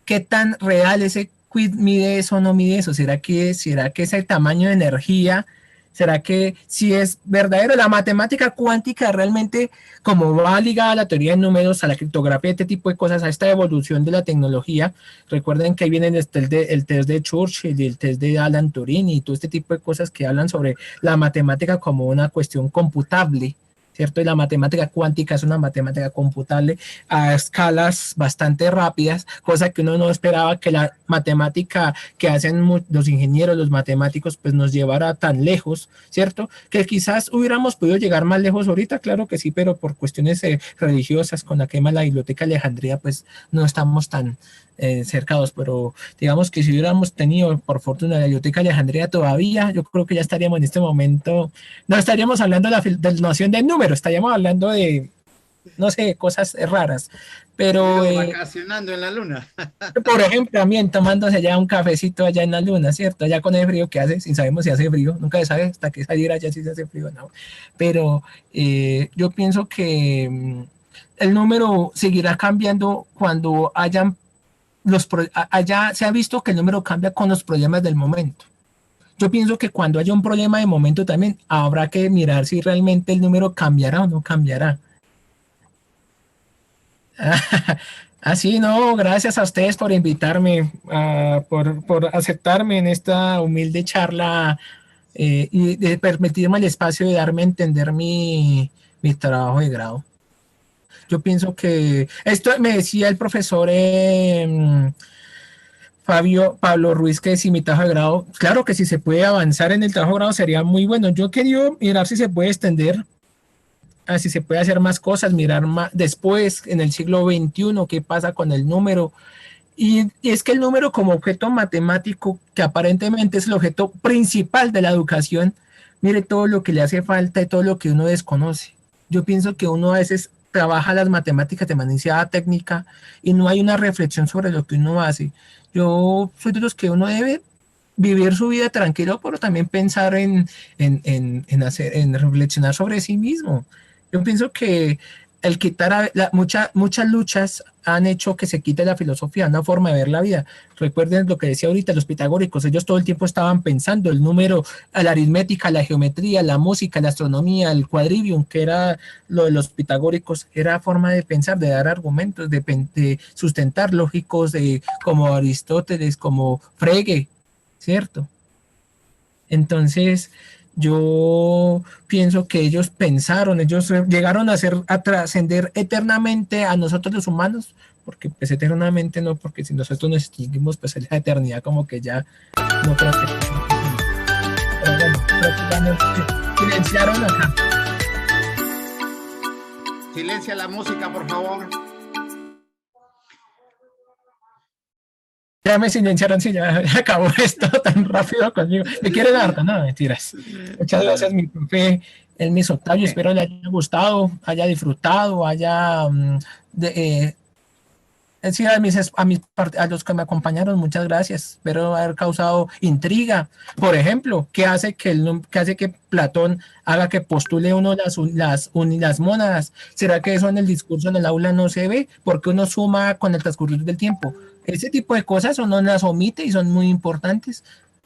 qué tan real ese quid mide eso o no mide eso. ¿Será que ese tamaño de energía, será que si es verdadero? La matemática cuántica realmente, como va ligada a la teoría de números, a la criptografía, este tipo de cosas, a esta evolución de la tecnología, recuerden que ahí viene el test de Churchill y el test de Alan Turing y todo este tipo de cosas que hablan sobre la matemática como una cuestión computable, ¿cierto? Y la matemática cuántica es una matemática computable a escalas bastante rápidas, cosa que uno no esperaba que la matemática que hacen los ingenieros, los matemáticos, pues nos llevara tan lejos, ¿cierto? Que quizás hubiéramos podido llegar más lejos ahorita, claro que sí, pero por cuestiones religiosas, con la quema de la Biblioteca de Alejandría, pues no estamos tan cercados, pero digamos que si hubiéramos tenido por fortuna la Biblioteca de Alejandría todavía, yo creo que ya estaríamos en este momento, no estaríamos hablando de la noción de número, estaríamos hablando de, no sé, cosas raras, pero vacacionando en la luna. por ejemplo, también tomándose ya un cafecito allá en la luna, ¿cierto? Allá con el frío que hace, sin sabemos si hace frío, nunca se sabe hasta que salir allá si se hace frío, ¿no? Pero yo pienso que el número seguirá cambiando cuando allá se ha visto que el número cambia con los problemas del momento. Yo pienso que cuando haya un problema de momento también habrá que mirar si realmente el número cambiará o no cambiará. Así, no, gracias a ustedes por invitarme, por aceptarme en esta humilde charla y de permitirme el espacio de darme a entender mi trabajo de grado. Yo pienso que esto me decía el profesor Pablo Ruiz, que si mi trabajo de grado, claro que si se puede avanzar en el trabajo de grado sería muy bueno. Yo quería mirar si se puede extender, si se puede hacer más cosas, mirar más después en el siglo XXI qué pasa con el número. Y es que el número como objeto matemático, que aparentemente es el objeto principal de la educación, mire todo lo que le hace falta y todo lo que uno desconoce. Yo pienso que uno a veces trabaja las matemáticas de manera técnica y no hay una reflexión sobre lo que uno hace. Yo soy de los que uno debe vivir su vida tranquilo, pero también pensar en reflexionar sobre sí mismo. Yo pienso que el quitar muchas luchas han hecho que se quite la filosofía, una forma de ver la vida. Recuerden lo que decía ahorita los pitagóricos, ellos todo el tiempo estaban pensando el número, la aritmética, la geometría, la música, la astronomía, el quadrivium, que era lo de los pitagóricos, era forma de pensar, de dar argumentos, de sustentar lógicos, como Aristóteles, como Frege, ¿cierto? Entonces, yo pienso que ellos pensaron, ellos llegaron a trascender eternamente a nosotros los humanos, porque pues eternamente no, porque si nosotros nos extinguimos, pues es la eternidad como que ya no creo que... Pero bueno, creo que ya nos silenciaron acá. Silencia la música, por favor. Ya me silenciaron, sí, ya acabó esto tan rápido conmigo. ¿Me quieren harta? No, mentiras. Muchas gracias, mi profe, el Miss Octavio. Espero le haya gustado, haya disfrutado, haya... sí, a los que me acompañaron, muchas gracias. Espero haber causado intriga. Por ejemplo, ¿qué hace que Platón haga que postule uno las mónadas? ¿Será que eso en el discurso en el aula no se ve? Porque uno suma con el transcurrir del tiempo. Ese tipo de cosas uno las omite y son muy importantes.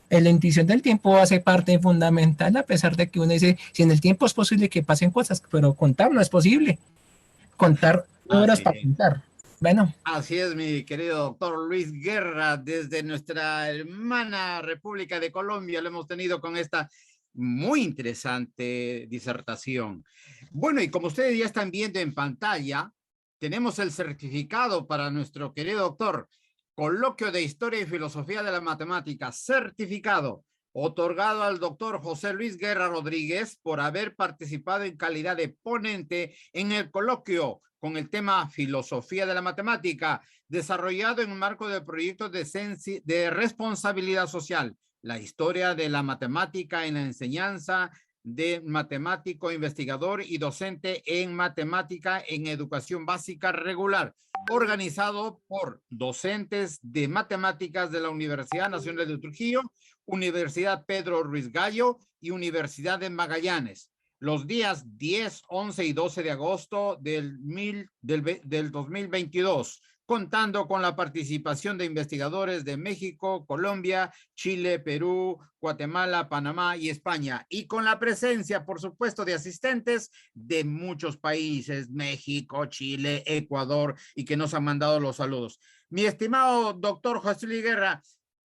La intuición del tiempo hace parte fundamental, a pesar de que uno dice, si en el tiempo es posible que pasen cosas, pero contar no es posible. Contar horas para contar. Bueno. Así es, mi querido doctor Luis Guerra, desde nuestra hermana República de Colombia lo hemos tenido con esta muy interesante disertación. Bueno, y como ustedes ya están viendo en pantalla, tenemos el certificado para nuestro querido doctor, Coloquio de Historia y Filosofía de la Matemática, certificado, otorgado al doctor José Luis Guerra Rodríguez por haber participado en calidad de ponente en el coloquio con el tema Filosofía de la Matemática, desarrollado en el marco del proyecto de responsabilidad social, la historia de la matemática en la enseñanza de matemático, investigador y docente en matemática en educación básica regular, organizado por docentes de matemáticas de la Universidad Nacional de Trujillo, Universidad Pedro Ruiz Gallo y Universidad de Magallanes, los días 10, 11 y 12 de agosto del 2022, contando con la participación de investigadores de México, Colombia, Chile, Perú, Guatemala, Panamá y España, y con la presencia, por supuesto, de asistentes de muchos países, México, Chile, Ecuador, y que nos han mandado los saludos. Mi estimado doctor José Luis Guerra,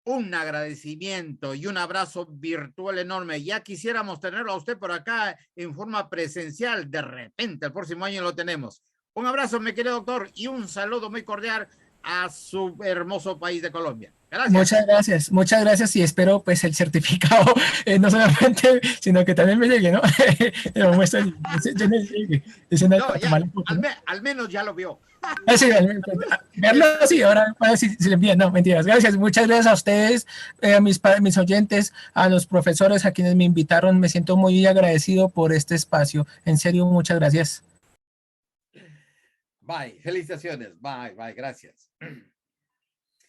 un agradecimiento y un abrazo virtual enorme. Ya quisiéramos tenerlo a usted por acá en forma presencial. De repente, el próximo año lo tenemos. Un abrazo, mi querido doctor, y un saludo muy cordial a su hermoso país de Colombia. Gracias. Muchas gracias y espero pues el certificado, no solamente, sino que también me llegue, ¿no? Al menos ya lo vio. Sí, verlo, sí, ahora si le envían, no, mentiras. Gracias, muchas gracias a ustedes, a mis oyentes, a los profesores, a quienes me invitaron. Me siento muy agradecido por este espacio. En serio, muchas gracias. Bye, felicitaciones. Bye, gracias.